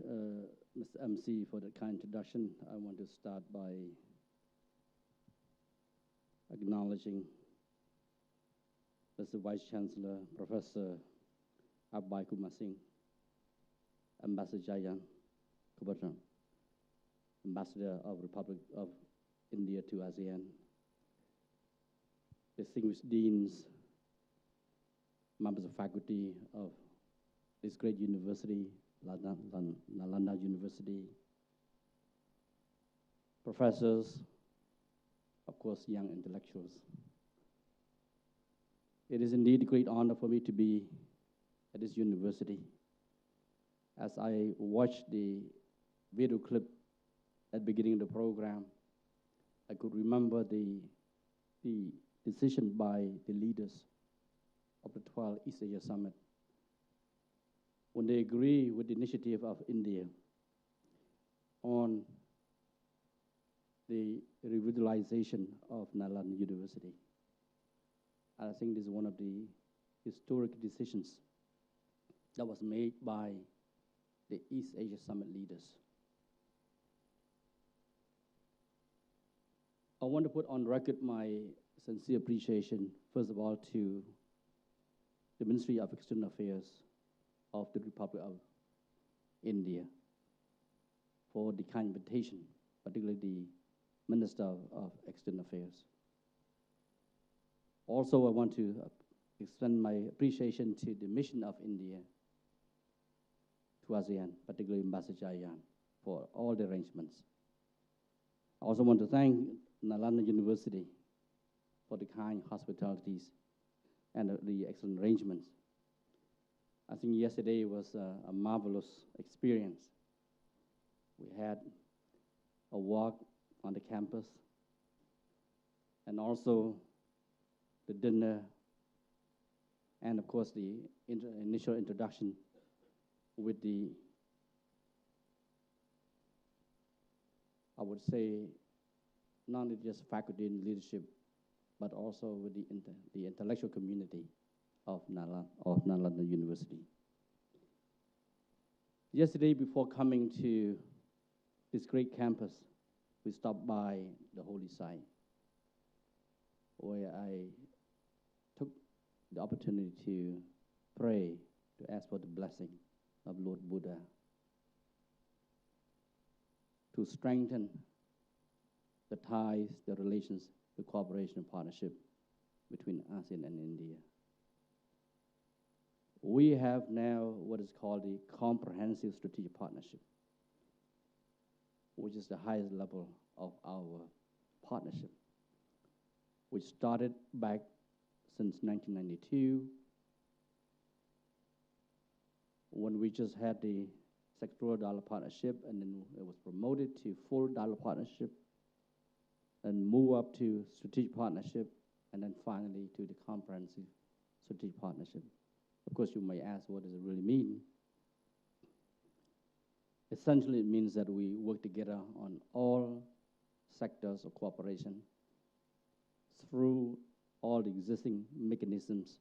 Mr. MC, for the kind introduction. I want to start by acknowledging Mr. Vice Chancellor, Professor Abhay Kumar Singh, Ambassador Jayan Kubatan, Ambassador of Republic of India to ASEAN, distinguished deans, members of faculty of this great university, Nalanda University, professors, of course, young intellectuals. It is indeed a great honor for me to be at this university. As I watched the video clip at the beginning of the program, I could remember the decision by the leaders of the 12th East Asia Summit when they agree with the initiative of India on the revitalization of Nalanda University. And I think this is one of the historic decisions that was made by the East Asia Summit leaders. I want to put on record my sincere appreciation, first of all, to the Ministry of External Affairs of the Republic of India for the kind invitation, particularly the Minister of External Affairs. Also, I want to extend my appreciation to the mission of India to ASEAN, particularly Ambassador Ayan, for all the arrangements. I also want to thank Nalanda University for the kind hospitalities and the excellent arrangements. I think yesterday was a marvelous experience. We had a walk on the campus and also the dinner and of course the initial introduction with the, I would say, not only just faculty and leadership, but also with the intellectual community of Nalanda University. Yesterday, before coming to this great campus, we stopped by the holy site, where I took the opportunity to pray, to ask for the blessing of Lord Buddha, to strengthen the ties, the relations, the cooperation and partnership between ASEAN and India. We have now what is called the Comprehensive Strategic Partnership, which is the highest level of our partnership, which started back since 1992, when we just had the sectoral dialogue partnership, and then it was promoted to full dialogue partnership, and move up to strategic partnership, and then finally to the comprehensive strategic partnership. Of course, you may ask, what does it really mean? Essentially, it means that we work together on all sectors of cooperation through all the existing mechanisms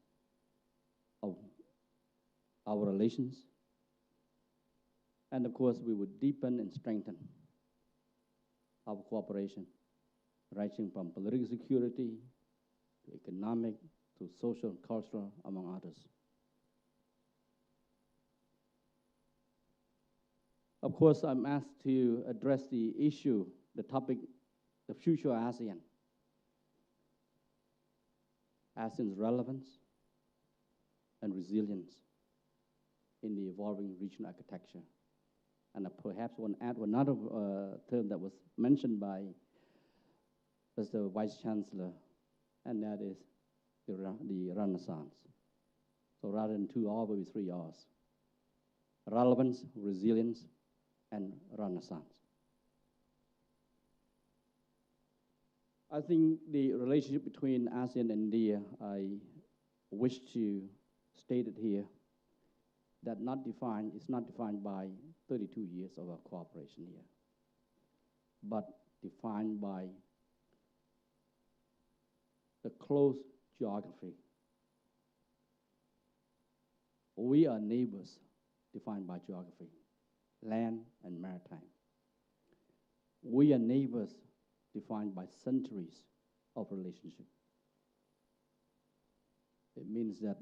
of our relations. And of course, we would deepen and strengthen our cooperation, ranging from political security to economic to social, cultural, among others. Of course, I'm asked to address the issue, the topic, the future of ASEAN. ASEAN's relevance and resilience in the evolving regional architecture. And I perhaps want to add another term that was mentioned by Mr. Vice Chancellor, and that is the Renaissance. So rather than 2 R's, maybe 3 R's. Relevance, resilience, and Renaissance. I think the relationship between ASEAN and India, I wish to state it here, that it's not defined by 32 years of our cooperation here, but defined by the close geography. We are neighbors defined by geography, land and maritime. We are neighbors defined by centuries of relationship. It means that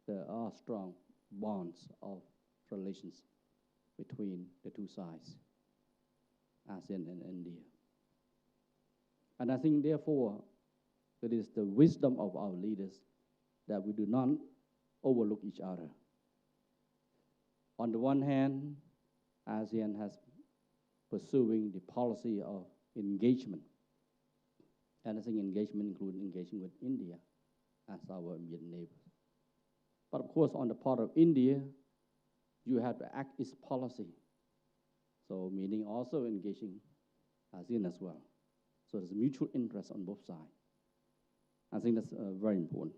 there are strong bonds of relations between the two sides, ASEAN and India. And I think, therefore, it is the wisdom of our leaders that we do not overlook each other. On the one hand, ASEAN has pursuing the policy of engagement. And I think engagement includes engaging with India as our immediate neighbor. But of course, on the part of India, you have to act its policy. So meaning also engaging ASEAN as well. So there's mutual interest on both sides. I think that's very important.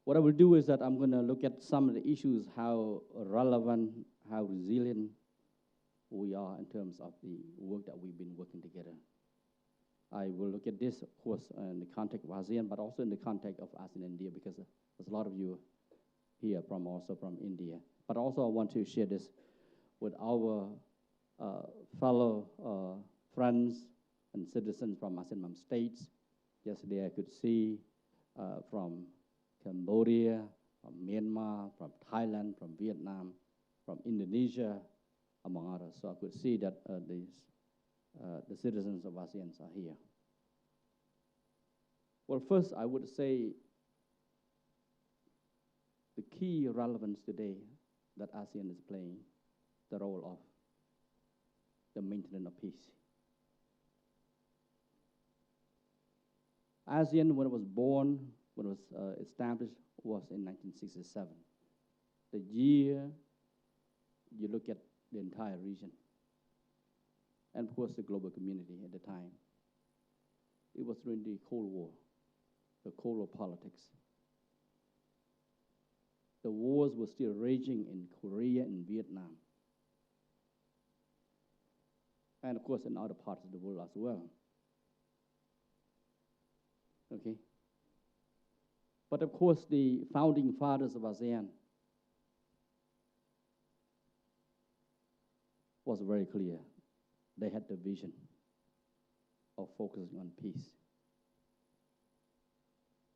What I will do is that I'm going to look at some of the issues, how relevant, how resilient we are in terms of the work that we've been working together. I will look at this, of course, in the context of ASEAN, but also in the context of ASEAN and India, because there's a lot of you here also from India. But also I want to share this with our fellow friends and citizens from ASEAN member states. Yesterday I could see from Cambodia, from Myanmar, from Thailand, from Vietnam, from Indonesia, among others. So I could see that these the citizens of ASEAN are here. Well, first, I would say the key relevance today that ASEAN is playing the role of the maintenance of peace. ASEAN, when it was born, when it was established, was in 1967. The year you look at the entire region, and of course the global community at the time, it was during the Cold War, the Cold War politics. The wars were still raging in Korea and Vietnam, and of course in other parts of the world as well. Okay? But of course the founding fathers of ASEAN was very clear. They had the vision of focusing on peace.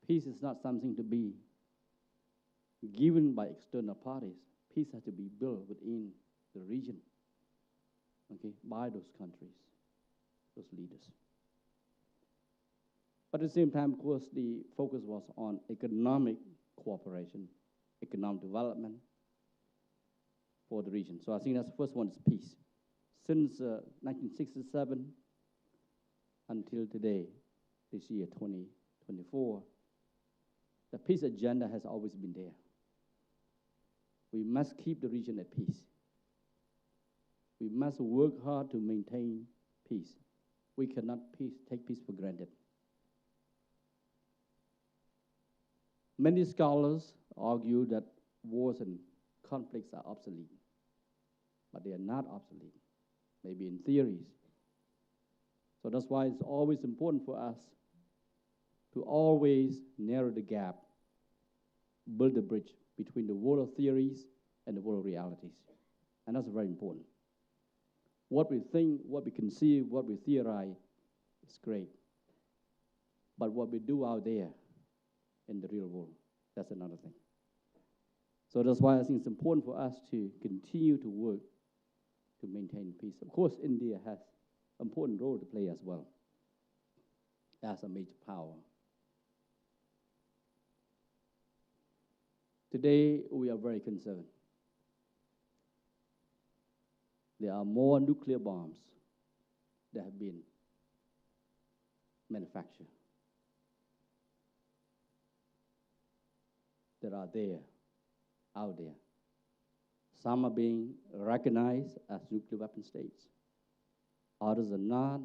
Peace is not something to be given by external parties. Peace has to be built within the region, okay, by those countries, those leaders. But at the same time, of course, the focus was on economic cooperation, economic development for the region. So I think that's the first one is peace. Since 1967 until today, this year 2024, the peace agenda has always been there. We must keep the region at peace. We must work hard to maintain peace. We cannot take peace for granted. Many scholars argue that wars and conflicts are obsolete, but they are not obsolete, maybe in theories. So that's why it's always important for us to always narrow the gap, build a bridge between the world of theories and the world of realities. And that's very important. What we think, what we conceive, what we theorize is great. But what we do out there in the real world, that's another thing. So that's why I think it's important for us to continue to work to maintain peace. Of course, India has an important role to play as well as a major power. Today, we are very concerned. There are more nuclear bombs that have been manufactured, that are there, out there. Some are being recognized as nuclear weapon states. Others are not.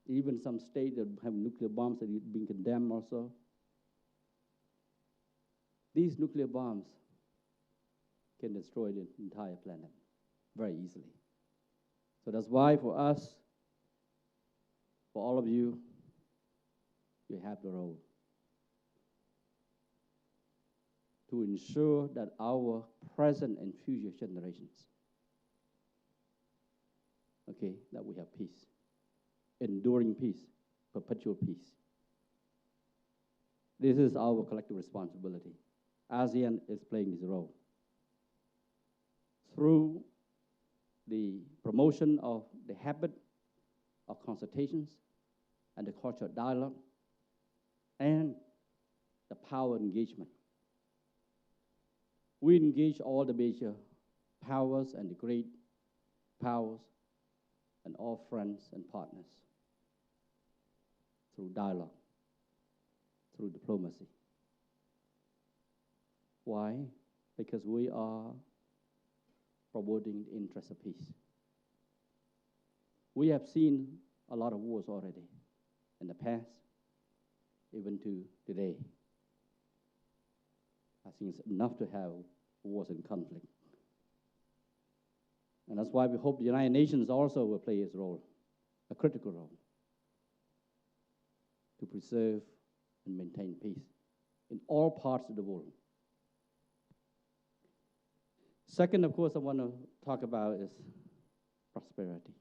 Even some states that have nuclear bombs that have been condemned also. These nuclear bombs can destroy the entire planet very easily. So that's why for us, for all of you, you have the role to ensure that our present and future generations, okay, that we have peace, enduring peace, perpetual peace. This is our collective responsibility. ASEAN is playing this role through the promotion of the habit of consultations and the cultural dialogue and the power engagement. We engage all the major powers and the great powers and all friends and partners through dialogue, through diplomacy. Why? Because we are promoting the interest of peace. We have seen a lot of wars already in the past, even to today. I think it's enough to have wars and conflict. And that's why we hope the United Nations also will play its role, a critical role, to preserve and maintain peace in all parts of the world. Second, of course, I want to talk about is prosperity.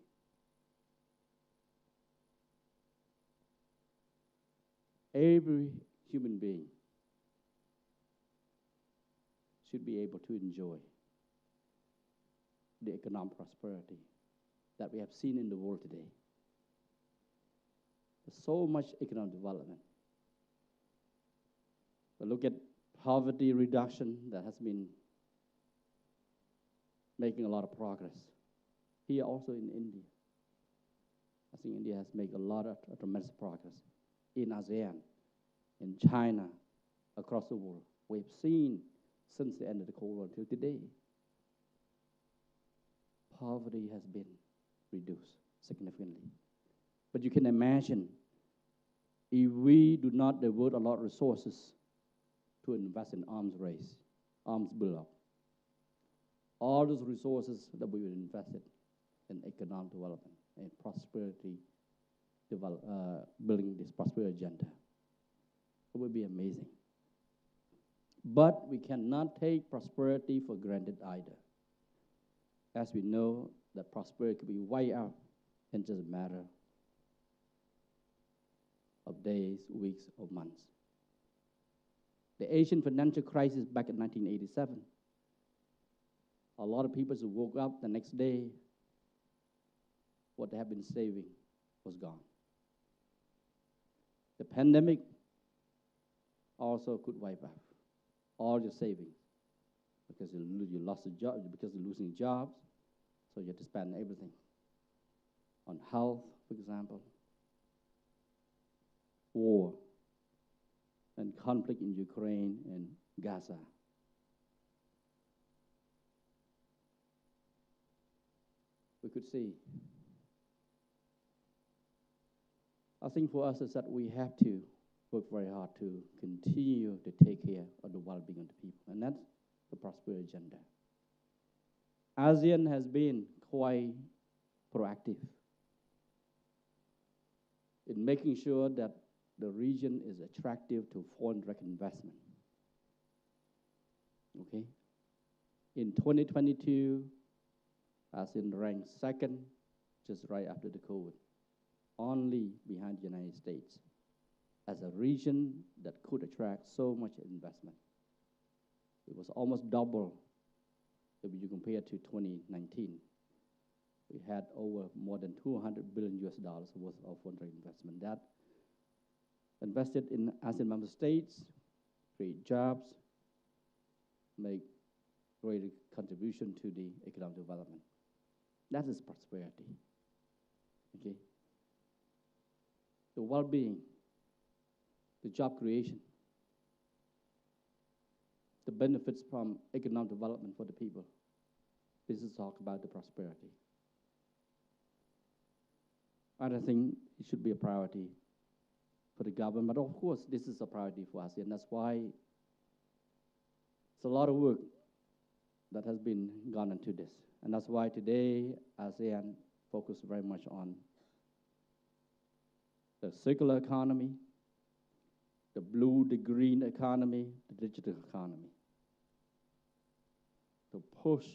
Every human being should be able to enjoy the economic prosperity that we have seen in the world today. There's so much economic development. But look at poverty reduction that has been making a lot of progress. Here also in India. I think India has made a lot of tremendous progress. In ASEAN, in China, across the world. We've seen since the end of the Cold War until today, poverty has been reduced significantly. But you can imagine, if we do not devote a lot of resources to invest in arms race, arms build-up, all those resources that we would invested in economic development and prosperity, building this prosperity agenda, it would be amazing. But we cannot take prosperity for granted either. As we know, that prosperity could be wiped out in just a matter of days, weeks, or months. The Asian financial crisis back in 1987, a lot of people who woke up the next day, what they have been saving was gone. The pandemic also could wipe out all your savings because you lost a job, because you're losing jobs, so you have to spend everything on health, for example, war, and conflict in Ukraine and Gaza. We could see. I think for us is that we have to work very hard to continue to take care of the well-being of the people, and that's the prosperity agenda. ASEAN has been quite proactive in making sure that the region is attractive to foreign direct investment. Okay? In 2022, ASEAN ranked second, just right after the COVID, only behind the United States, as a region that could attract so much investment. It was almost double if you compare to 2019. We had over more than $200 billion worth of foreign investment that invested in ASEAN member states, create jobs, make greater contribution to the economic development. That is prosperity. Okay? The well-being, the job creation, the benefits from economic development for the people. This is talk about the prosperity. And I think it should be a priority for the government. But of course, this is a priority for us, and that's why it's a lot of work that has been gone into this. And that's why today, ASEAN focus very much on the circular economy, the blue, the green economy, the digital economy, to push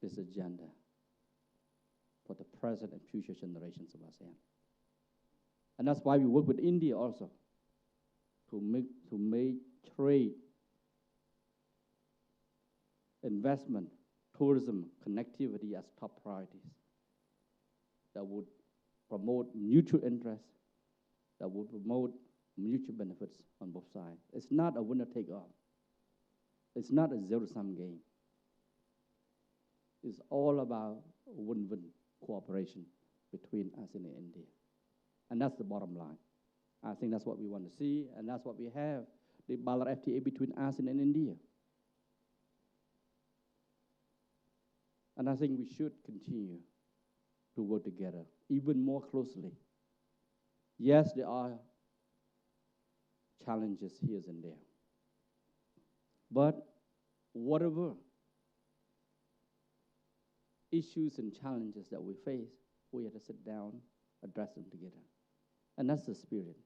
this agenda for the present and future generations of ASEAN. And that's why we work with India also to make trade, investment, tourism, connectivity as top priorities that would promote mutual interests, that would promote mutual benefits on both sides. It's not a winner-take-all. It's not a zero-sum game. It's all about win-win cooperation between ASEAN and India. And that's the bottom line. I think that's what we want to see, and that's what we have, the bilateral FTA between ASEAN and India. And I think we should continue to work together even more closely. Yes, there are challenges here and there. But whatever issues and challenges that we face, we have to sit down, address them together. And that's the spirit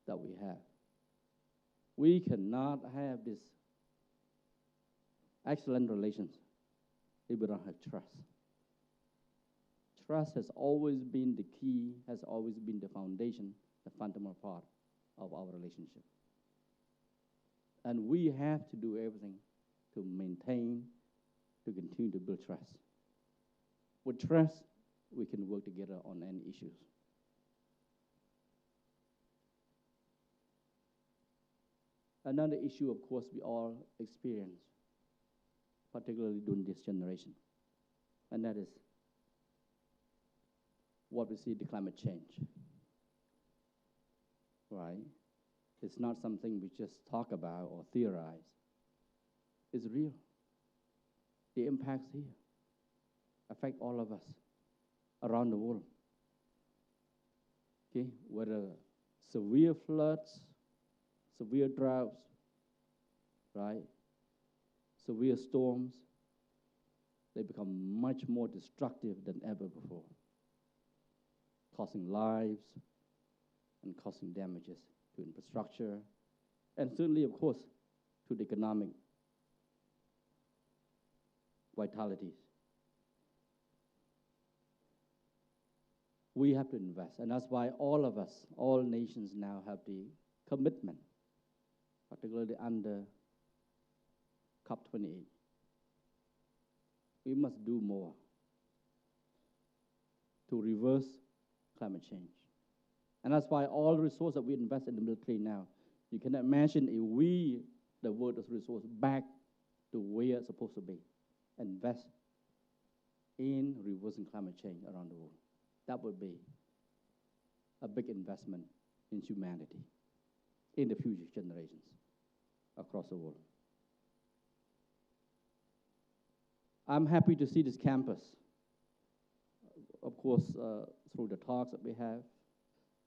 that we have. We cannot have this excellent relations if we don't have trust. Trust has always been the key, has always been the foundation, the fundamental part of our relationship. And we have to do everything to maintain, to continue to build trust. With trust, we can work together on any issues. Another issue, of course, we all experience, particularly during this generation, and that is what we see, the climate change, right? It's not something we just talk about or theorize. It's real. The impacts here affect all of us around the world. Okay, whether severe floods, severe droughts, right? Severe storms, they become much more destructive than ever before, causing lives and causing damages to infrastructure, and certainly, of course, to the economic vitalities. We have to invest, and that's why all of us, all nations now have the commitment, particularly under COP28. We must do more to reverse climate change. And that's why all the resources that we invest in the military now, you can imagine if we divert those resources back to where it's supposed to be, invest in reversing climate change around the world. That would be a big investment in humanity, in the future generations across the world. I'm happy to see this campus, of course, through the talks that we have,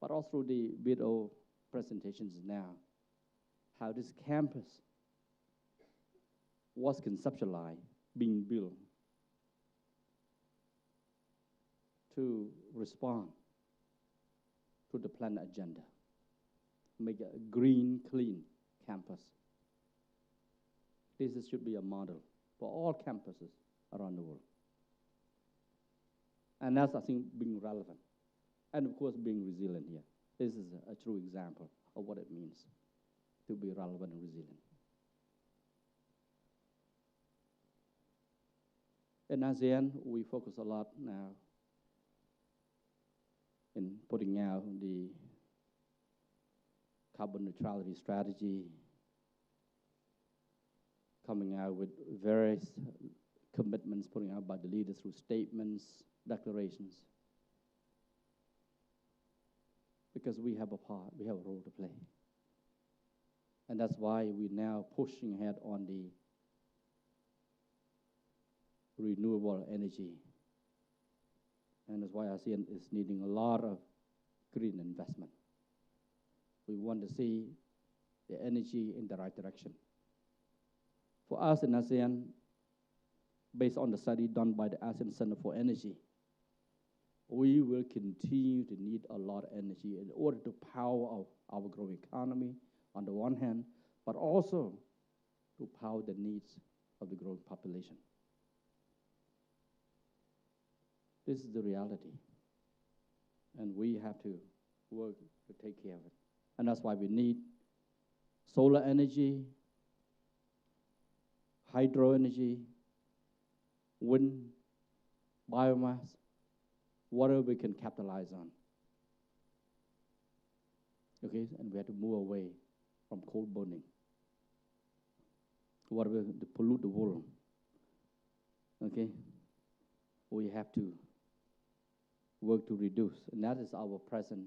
but also through the video presentations now, how this campus was conceptualized, being built to respond to the planet agenda, make a green, clean campus. This should be a model for all campuses around the world. And that's, I think, being relevant. And of course, being resilient here. This is a true example of what it means to be relevant and resilient. In ASEAN, we focus a lot now in putting out the carbon neutrality strategy, coming out with various commitments putting out by the leaders through statements, declarations, because we have a part, we have a role to play. And that's why we're now pushing ahead on the renewable energy. And that's why ASEAN is needing a lot of green investment. We want to see the energy in the right direction. For us in ASEAN, based on the study done by the ASEAN Center for Energy, we will continue to need a lot of energy in order to power our growing economy on the one hand, but also to power the needs of the growing population. This is the reality, and we have to work to take care of it. And that's why we need solar energy, hydro energy, wind, biomass, whatever we can capitalize on. Okay, and we have to move away from coal burning, whatever to pollute the world. Okay, we have to work to reduce, and that is our present,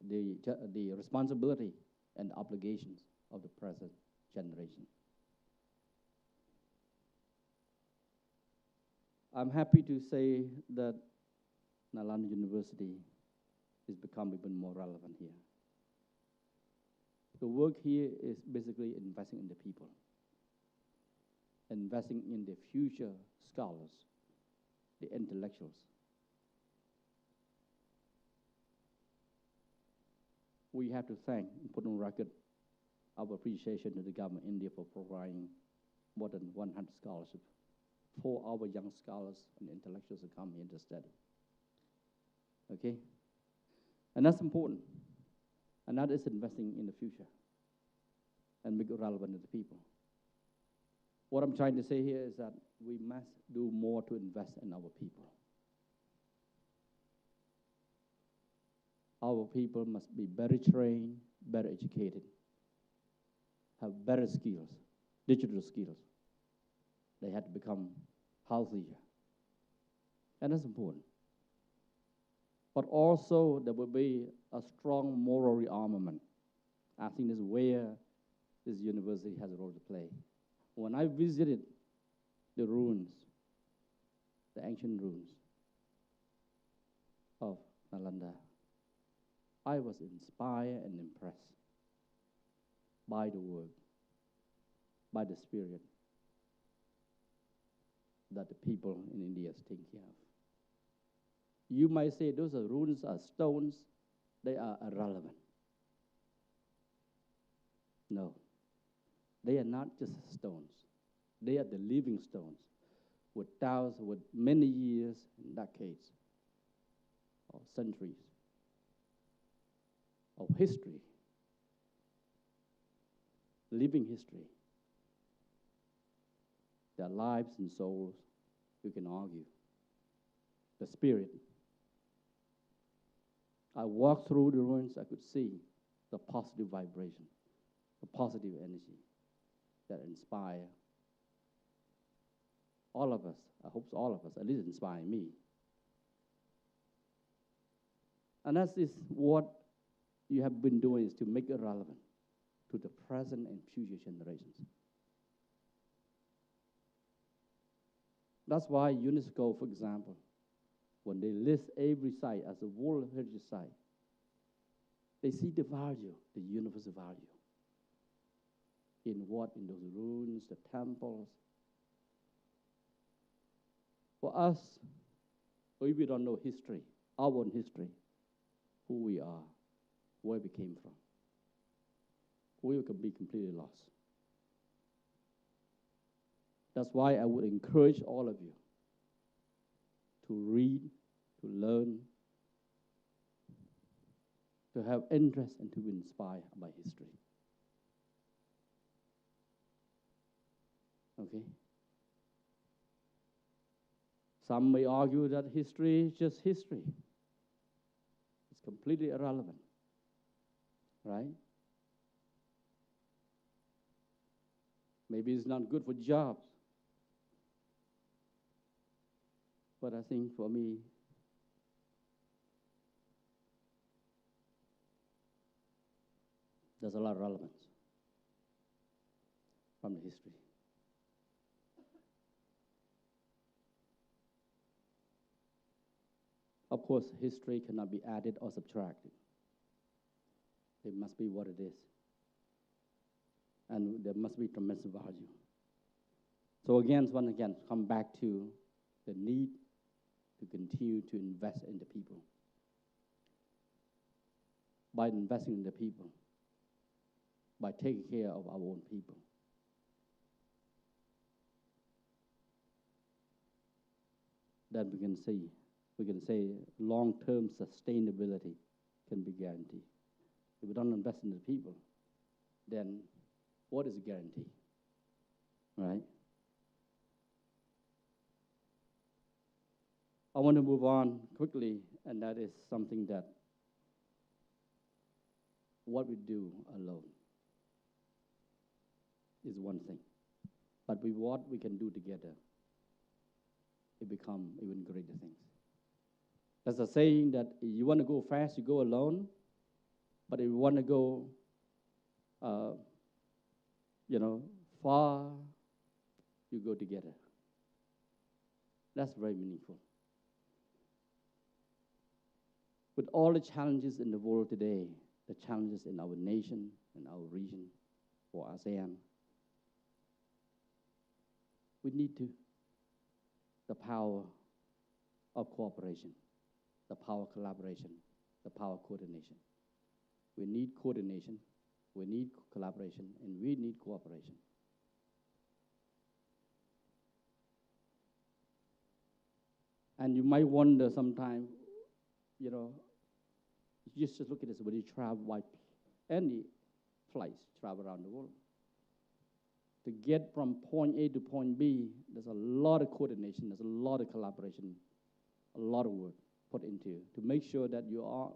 the responsibility and obligations of the present generation. I'm happy to say that Nalanda University has become even more relevant here. The work here is basically investing in the people, investing in the future scholars, the intellectuals. We have to thank and put on record our appreciation to the government of India for providing more than 100 scholarships for our young scholars and intellectuals to come here to study. Okay? And that's important. And that is investing in the future and make it relevant to the people. What I'm trying to say here is that we must do more to invest in our people. Our people must be better trained, better educated, have better skills, digital skills. They had to become healthier. And that's important. But also, there will be a strong moral rearmament. I think this is where this university has a role to play. When I visited the ruins, the ancient ruins of Nalanda, I was inspired and impressed by the work, by the spirit that the people in India is taking care of. You might say those are ruins, are stones, they are irrelevant. No, they are not just stones. They are the living stones with thousands, with many years and decades or centuries of history, living history. Their lives and souls, you can argue. The spirit. I walked through the ruins, I could see the positive vibration, the positive energy that inspire all of us. I hope all of us, at least inspire me. And that is what you have been doing, is to make it relevant to the present and future generations. That's why UNESCO, for example, when they list every site as a World Heritage Site, they see the value, the universal value. In what? In those ruins, the temples. For us, if we don't know history, our own history, who we are, where we came from, we can be completely lost. That's why I would encourage all of you to read, to learn, to have interest and to be inspired by history. Okay? Some may argue that history is just history. It's completely irrelevant, right? Maybe it's not good for jobs. But I think for me, there's a lot of relevance from the history. Of course, history cannot be added or subtracted. It must be what it is. And there must be tremendous value. So again, come back to the need to continue to invest in the people. By investing in the people, by taking care of our own people, then we can say long-term sustainability can be guaranteed. If we don't invest in the people, then what is a guarantee, right? I want to move on quickly, and that is something that what we do alone is one thing. But with what we can do together, it becomes even greater things. There's a saying that if you want to go fast, you go alone. But if you want to go, far, you go together. That's very meaningful. With all the challenges in the world today, the challenges in our nation and our region, for ASEAN, we need the power of cooperation, the power of collaboration, the power of coordination. We need coordination, we need collaboration, and we need cooperation. And you might wonder sometimes, just look at this, when you travel by any flights, travel around the world. To get from point A to point B, there's a lot of coordination, there's a lot of collaboration, a lot of work put into to make sure that you are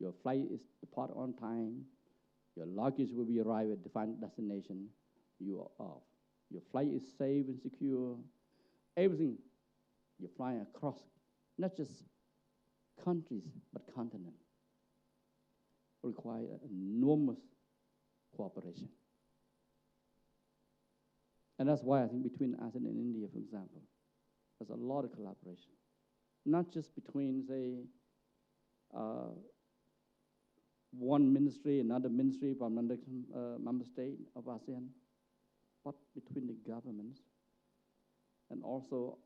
Your flight is depart on time. Your luggage will be arrived at defined destination. You are off. Your flight is safe and secure. Everything you're flying across, not just countries, but continent, require enormous cooperation. And that's why I think between ASEAN and India, for example, there's a lot of collaboration. Not just between, say, one ministry, another ministry from another member state of ASEAN, but between the governments and also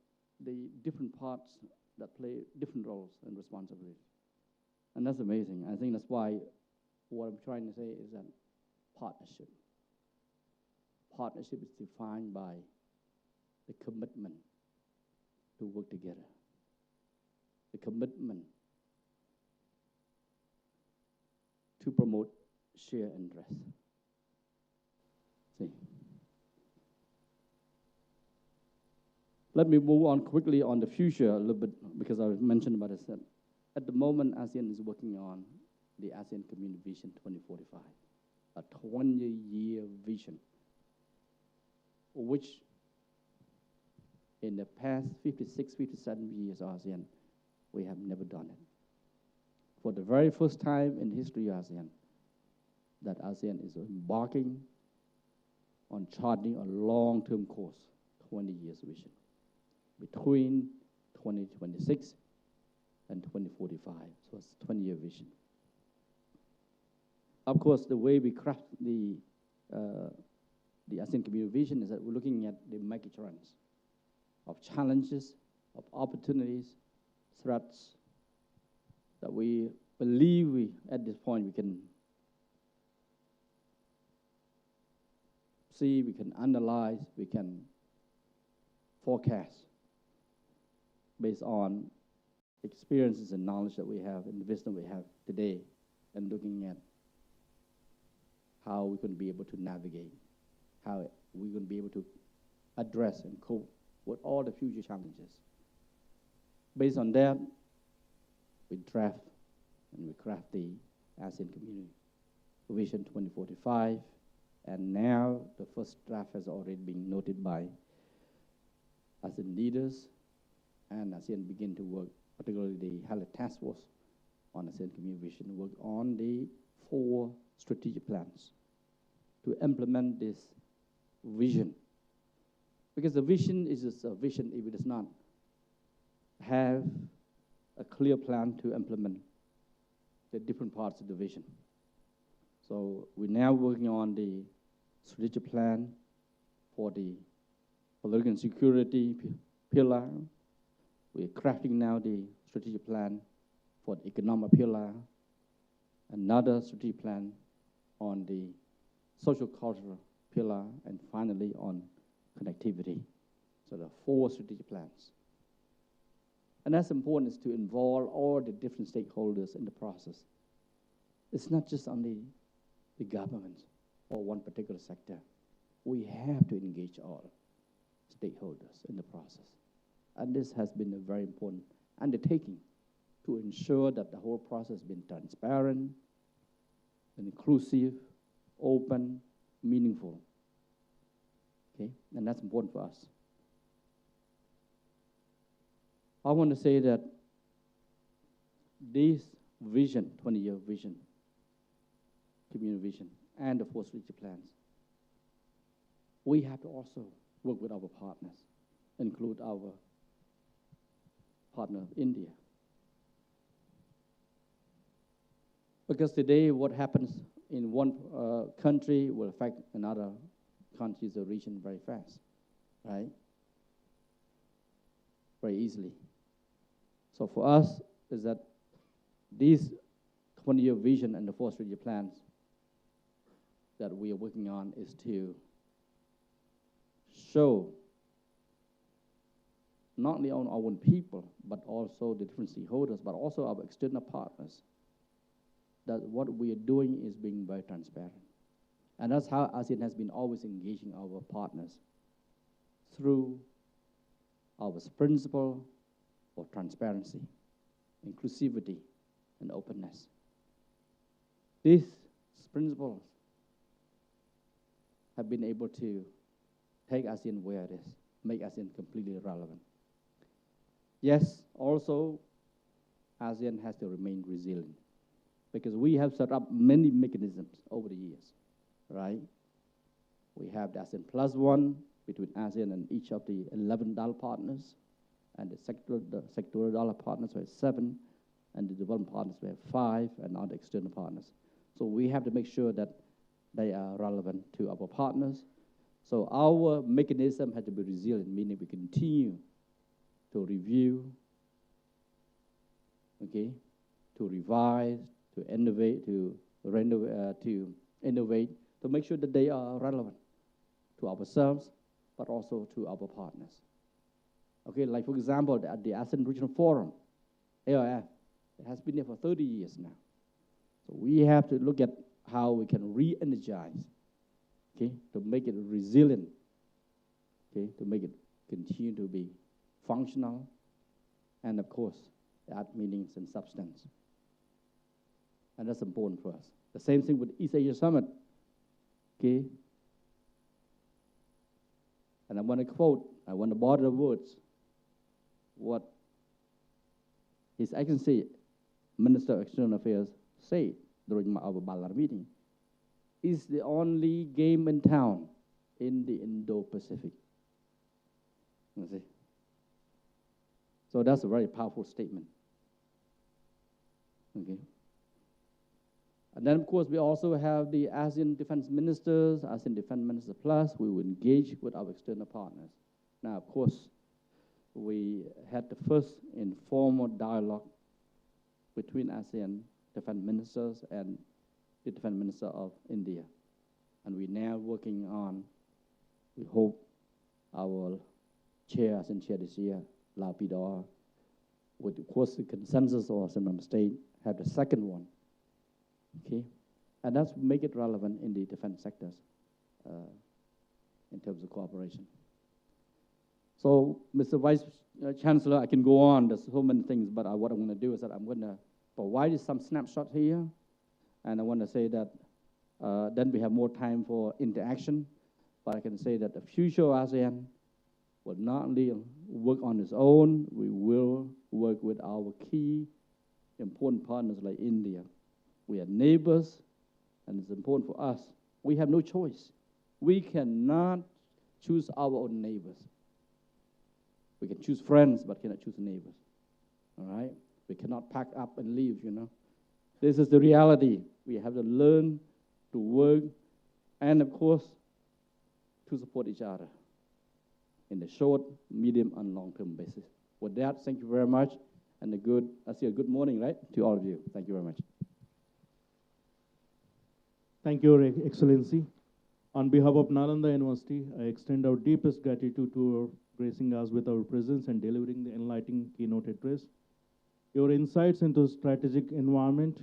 the different parts that play different roles and responsibilities. And that's amazing. I think that's why what I'm trying to say is that partnership. Partnership is defined by the commitment to work together, the commitment to promote shared interests. See. Let me move on quickly on the future a little bit, because I mentioned about it. At the moment, ASEAN is working on the ASEAN Community Vision 2045, a 20-year vision, which in the past 56, 57 years ASEAN, we have never done it. For the very first time in the history of ASEAN, that ASEAN is embarking on charting a long-term course, 20 years vision, between 2026 and 2045. So it's a 20-year vision. Of course, the way we craft the ASEAN Community Vision is that we're looking at the megatrends of challenges, of opportunities, threats that we believe at this point we can see, we can analyze, we can forecast based on experiences and knowledge that we have and the wisdom we have today, and looking at how we're going to be able to navigate, how we're going to be able to address and cope with all the future challenges. Based on that, we draft and we craft the ASEAN Community Vision 2045, and now the first draft has already been noted by ASEAN leaders, and ASEAN begin to work, particularly the Hallett Task Force on ASEAN Community Vision, work on the 4 strategic plans to implement this vision. Because the vision is just a vision if it does not have a clear plan to implement the different parts of the vision. So we're now working on the strategic plan for the political and security pillar. We're crafting now the strategic plan for the economic pillar, another strategic plan on the social cultural pillar, and finally on connectivity. So there are 4 strategic plans. And that's important, is to involve all the different stakeholders in the process. It's not just only the government or one particular sector. We have to engage all stakeholders in the process. And this has been a very important undertaking to ensure that the whole process has been transparent, inclusive, open, meaningful. Okay, and that's important for us. I want to say that this vision, 20-year vision, community vision, and the 4 strategic plans, we have to also work with our partners, include our partner, India. Because today, what happens in one country will affect another countries or region very fast, right? Very easily. So for us, is that these 20-year vision and the 4 strategic plans that we are working on is to show not only on our own people, but also the different stakeholders, but also our external partners, that what we are doing is being very transparent. And that's how ASEAN has been always engaging our partners, through our principle of transparency, inclusivity, and openness. These principles have been able to take ASEAN where it is, make ASEAN completely relevant. Yes, also, ASEAN has to remain resilient because we have set up many mechanisms over the years, right? We have the ASEAN Plus One between ASEAN and each of the 11 dialogue partners, and the sectoral dialogue partners, we have 7, and the development partners, we have 5, and other external partners. So we have to make sure that they are relevant to our partners. So our mechanism has to be resilient, meaning we continue to review, okay, to revise, to innovate, to innovate, to make sure that they are relevant to ourselves, but also to our partners. Okay, like for example, at the ASEAN Regional Forum, ARF, it has been there for 30 years now. So we have to look at how we can re-energize, okay, to make it resilient, okay, to make it continue to be functional, and of course, add meanings and substance. And that's important for us. The same thing with East Asia Summit, okay? And I want to quote, I want to borrow the words, what His Excellency, Minister of External Affairs, said during our Balar meeting. Is the only game in town in the Indo-Pacific. You see? So that's a very powerful statement. Okay. And then, of course, we also have the ASEAN Defense Ministers, ASEAN Defense Minister Plus. We will engage with our external partners. Now, of course, we had the first informal dialogue between ASEAN Defense Ministers and the Defense Minister of India. And we're now working on, we hope, our chair, ASEAN chair this year, La Pidor, with, of course, the consensus of some member state, have the second one. Okay, and that's make it relevant in the defense sectors in terms of cooperation. So, Mr. Vice Chancellor, I can go on. There's so many things, but what I'm going to do is that I'm going to provide some snapshot here, and I want to say that then we have more time for interaction. But I can say that the future of ASEAN will not only work on its own, we will work with our key important partners like India. We are neighbors, and it's important for us. We have no choice. We cannot choose our own neighbors. We can choose friends, but cannot choose neighbors. All right? We cannot pack up and leave, you know. This is the reality. We have to learn to work and, of course, to support each other in the short, medium, and long-term basis. With that, thank you very much, and I see a good morning, right, to all of you. Thank you very much. Thank you, Your Excellency. On behalf of Nalanda University, I extend our deepest gratitude to gracing us with our presence and delivering the enlightening keynote address. Your insights into strategic environment,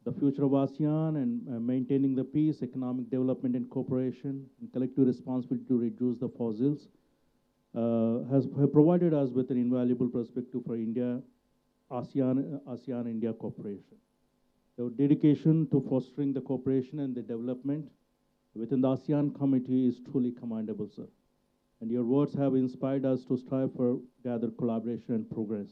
the future of ASEAN, and maintaining the peace, economic development and cooperation, and collective responsibility to reduce the fossils, have provided us with an invaluable perspective for ASEAN-India cooperation. Your dedication to fostering the cooperation and the development within the ASEAN community is truly commendable, sir. And your words have inspired us to strive for gathered collaboration and progress.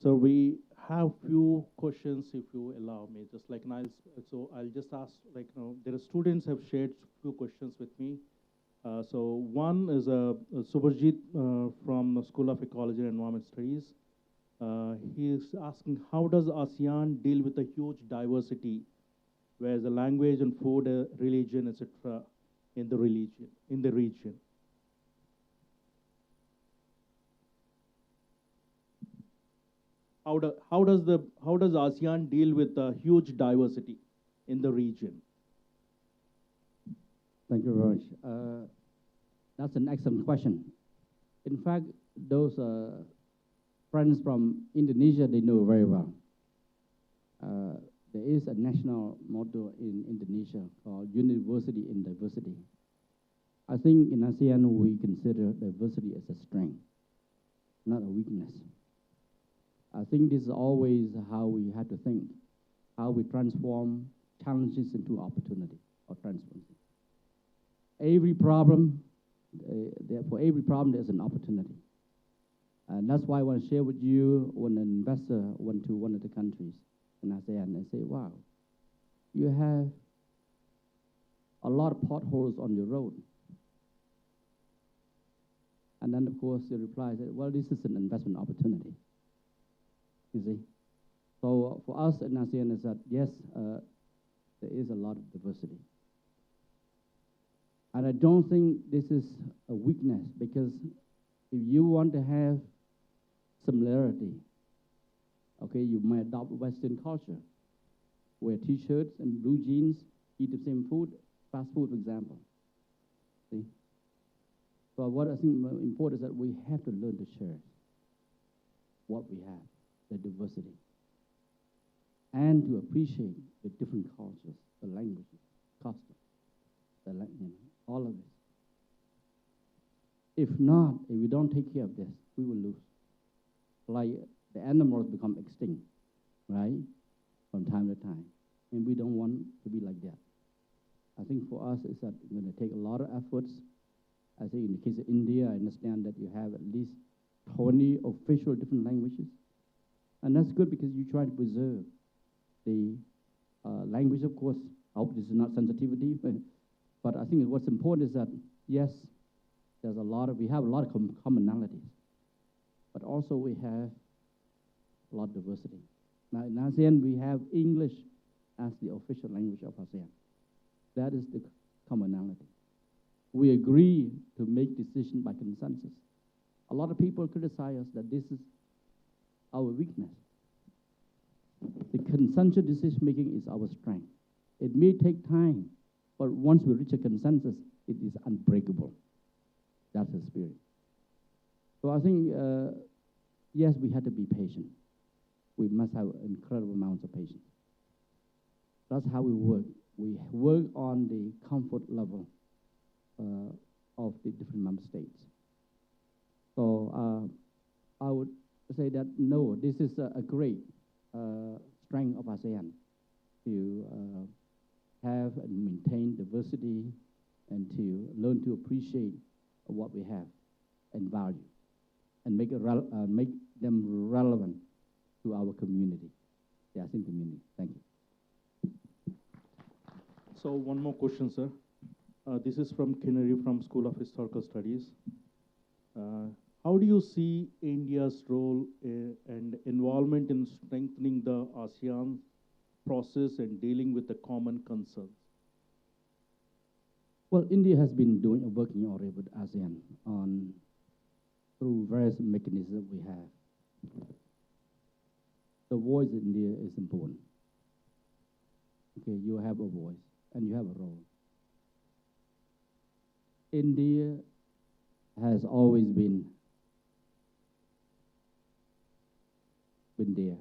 So we have few questions, if you allow me, just like Niles. So I'll just ask, like, you know, there are students have shared few questions with me. So one is Subhajit from the School of Ecology and Environment Studies. He is asking, how does ASEAN deal with the huge diversity, where the language and food, religion, etc., in the region? How does ASEAN deal with the huge diversity in the region? Thank you very much. That's an excellent question. In fact, those friends from Indonesia, they know very well. There is a national motto in Indonesia called University in Diversity. I think in ASEAN, we consider diversity as a strength, not a weakness. I think this is always how we have to think. how we transform challenges into opportunity or transformation. Every problem, for every problem, there's an opportunity. And that's why I want to share with you when an investor went to one of the countries in ASEAN and say, wow, you have a lot of potholes on your road. And then, of course, the reply said, well, this is an investment opportunity. You see? So for us in ASEAN is that, yes, there is a lot of diversity. And I don't think this is a weakness, because if you want to have similarity, okay, you might adopt Western culture, wear T-shirts and blue jeans, eat the same food, fast food, for example. See? So what I think is important is that we have to learn to share what we have, the diversity, and to appreciate the different cultures, the languages, customs, all of this. If not, if we don't take care of this, we will lose. Like the animals become extinct, right, from time to time. And we don't want to be like that. I think for us, it's that it's going to take a lot of efforts. I think in the case of India, I understand that you have at least 20 official different languages. And that's good because you try to preserve the language, of course. I hope this is not sensitivity, but I think what's important is that, yes, we have a lot of commonalities, but also we have a lot of diversity. Now in ASEAN, we have English as the official language of ASEAN. That is the commonality. We agree to make decisions by consensus. A lot of people criticize us that this is our weakness. The consensus decision-making is our strength. It may take time, but once we reach a consensus, it is unbreakable. That's the spirit. So I think, yes, we have to be patient. We must have incredible amounts of patience. That's how we work. We work on the comfort level of the different member states. So I would say that, no, this is a great strength of ASEAN to have and maintain diversity and to learn to appreciate what we have and value and make them relevant to our community, the ASEAN community. Thank you. So one more question, sir. This is from Kinnari from School of Historical Studies. How do you see India's role and involvement in strengthening the ASEAN process and dealing with the common concerns? Well, India has been working already with ASEAN through various mechanisms we have. The voice in India is important. Okay, you have a voice and you have a role. India has always been there.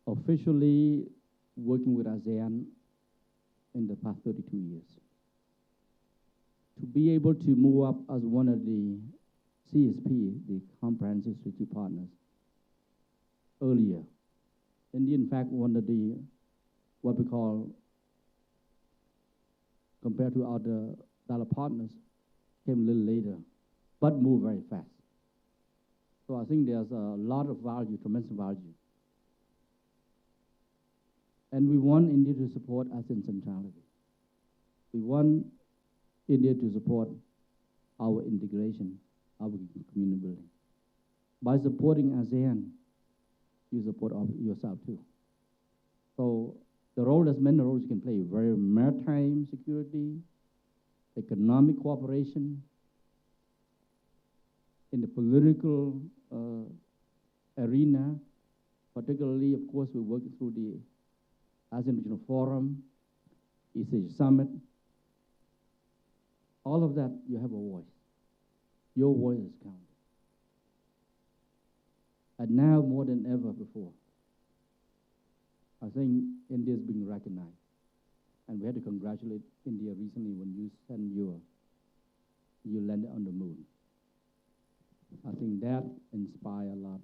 Officially working with ASEAN in the past 32 years. To be able to move up as one of the CSP, the Comprehensive Strategic Partners, earlier. India, in fact, one of the, what we call, compared to other dialogue partners, came a little later, but moved very fast. So I think there's a lot of value, tremendous value. And we want India to support ASEAN centrality. We want India to support our integration, our community building. By supporting ASEAN, you support yourself too. So the role, there's many roles you can play, very maritime security, economic cooperation, in the political arena, particularly, of course, we're working through the ASEAN Regional Forum, East Asia Summit. All of that, you have a voice. Your voice is counted. And now, more than ever before, I think India is being recognized. And we had to congratulate India recently when you landed on the moon. I think that inspired a lot.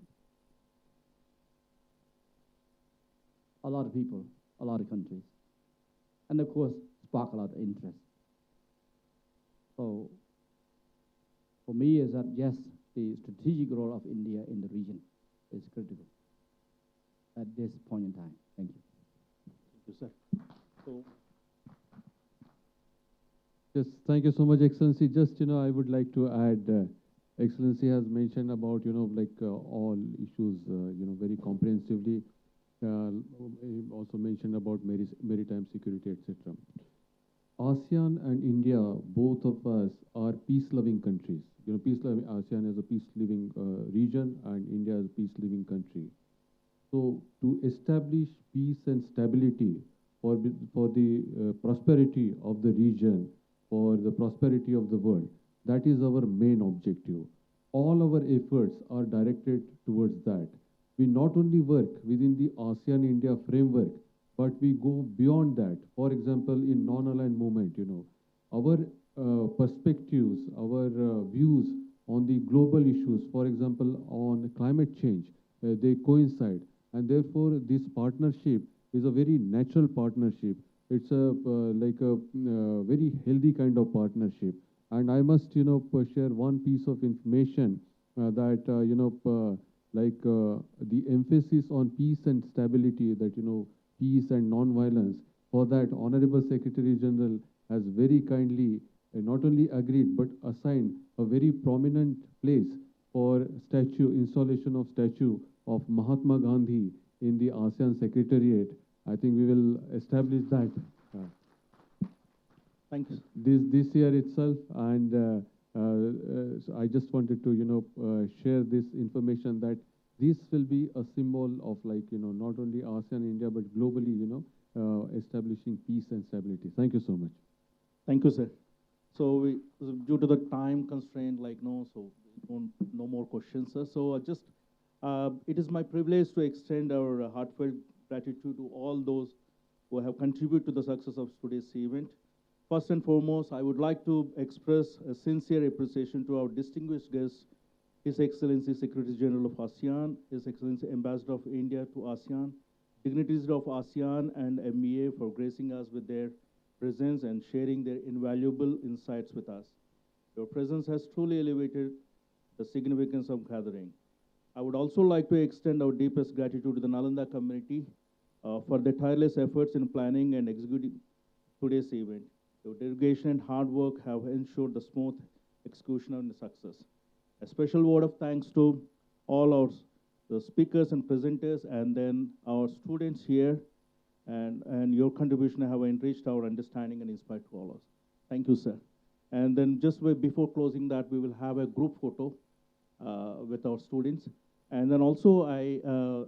a lot of people, a lot of countries, and of course, spark a lot of interest. So, for me, is that yes, the strategic role of India in the region is critical at this point in time. Thank you. Thank you, sir. So, Yes, thank you so much, Excellency. Just, I would like to add, Excellency has mentioned about, all issues, very comprehensively. He also mentioned about maritime security, etc. ASEAN and India, both of us are peace-loving countries. ASEAN is a peace-loving region, and India is a peace-loving country. So, to establish peace and stability for the prosperity of the region, for the prosperity of the world, that is our main objective. All our efforts are directed towards that. We not only work within the ASEAN-India framework, but we go beyond that. For example, in non-aligned movement, our perspectives, our views on the global issues, for example, on climate change, they coincide. And therefore, this partnership is a very natural partnership. It's like a very healthy kind of partnership. And I must, share one piece of information that, the emphasis on peace and stability, that, peace and non-violence, for that, Honorable Secretary General has very kindly not only agreed, but assigned a very prominent place for installation of statue of Mahatma Gandhi in the ASEAN Secretariat. I think we will establish that thank you. this year itself, and so I just wanted to share this information that this will be a symbol of not only ASEAN, India, but globally establishing peace and stability. Thank you so much. Thank you, sir. So, due to the time constraint, no more questions, sir. So, it is my privilege to extend our heartfelt gratitude to all those who have contributed to the success of today's event. First and foremost, I would like to express a sincere appreciation to our distinguished guests, His Excellency Secretary General of ASEAN, His Excellency Ambassador of India to ASEAN, dignitaries of ASEAN and MEA for gracing us with their presence and sharing their invaluable insights with us. Your presence has truly elevated the significance of gathering. I would also like to extend our deepest gratitude to the Nalanda community for their tireless efforts in planning and executing today's event. Your dedication and hard work have ensured the smooth execution and success. A special word of thanks to all the speakers and presenters, and then our students here, and your contribution have enriched our understanding and inspired to all of us. Thank you, sir. And then just before closing that, we will have a group photo with our students. And then also,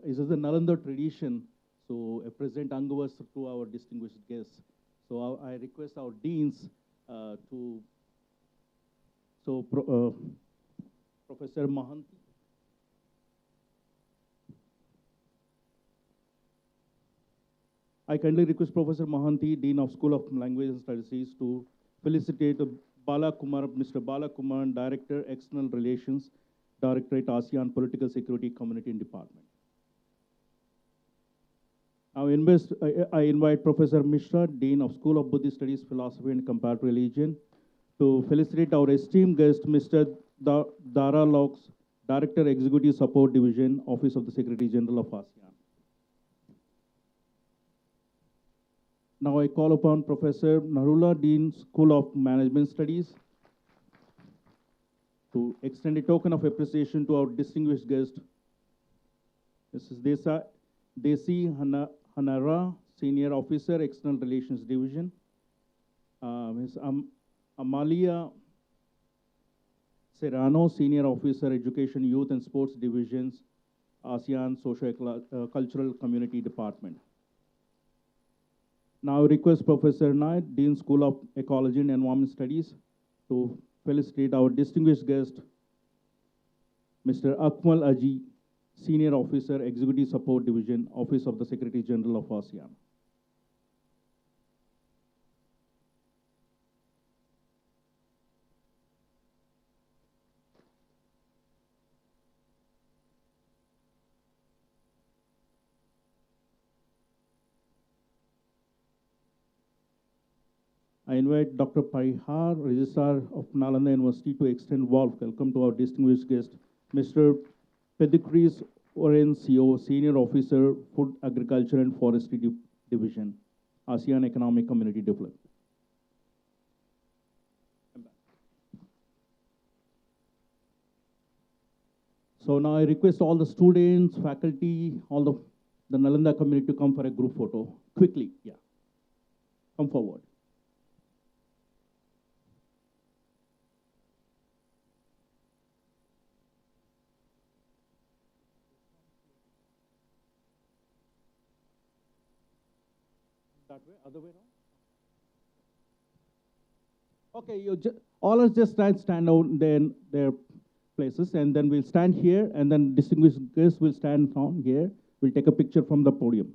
this is the Nalanda tradition, so I present Angavas to our distinguished guests. So I request our deans Professor Mahanti. I kindly request Professor Mahanti, Dean of School of Language and Studies, to felicitate Mr. Bala Kumar, Director, External Relations, Directorate, ASEAN Political Security Community and Department. Now I invite Professor Mishra, Dean of School of Buddhist Studies, Philosophy and Comparative Religion, to felicitate our esteemed guest, Mr. Dara Lox, Director, Executive Support Division, Office of the Secretary General of ASEAN. Now I call upon Professor Narula, Dean, School of Management Studies, to extend a token of appreciation to our distinguished guest, Mrs. Desi Hanara, Senior Officer, External Relations Division, Ms. Amalia Serrano, Senior Officer, Education, Youth and Sports Divisions, ASEAN Socio-Cultural Community Department. Now I request Professor Knight, Dean, School of Ecology and Environment Studies, to felicitate our distinguished guest, Mr. Akmal Aji, Senior Officer, Executive Support Division, Office of the Secretary General of ASEAN. I invite Dr. Parihar, Registrar of Nalanda University, to extend warm welcome to our distinguished guest, Mr. Pedicris Hourn, CO, Senior Officer, Food, Agriculture and Forestry Division, ASEAN Economic Community Development. So now I request all the students, faculty, all the Nalanda community to come for a group photo. Quickly, yeah. Come forward. That way, other way around? Okay, all of us just stand out their places, and then we'll stand here, and then distinguished guests will stand on here. We'll take a picture from the podium.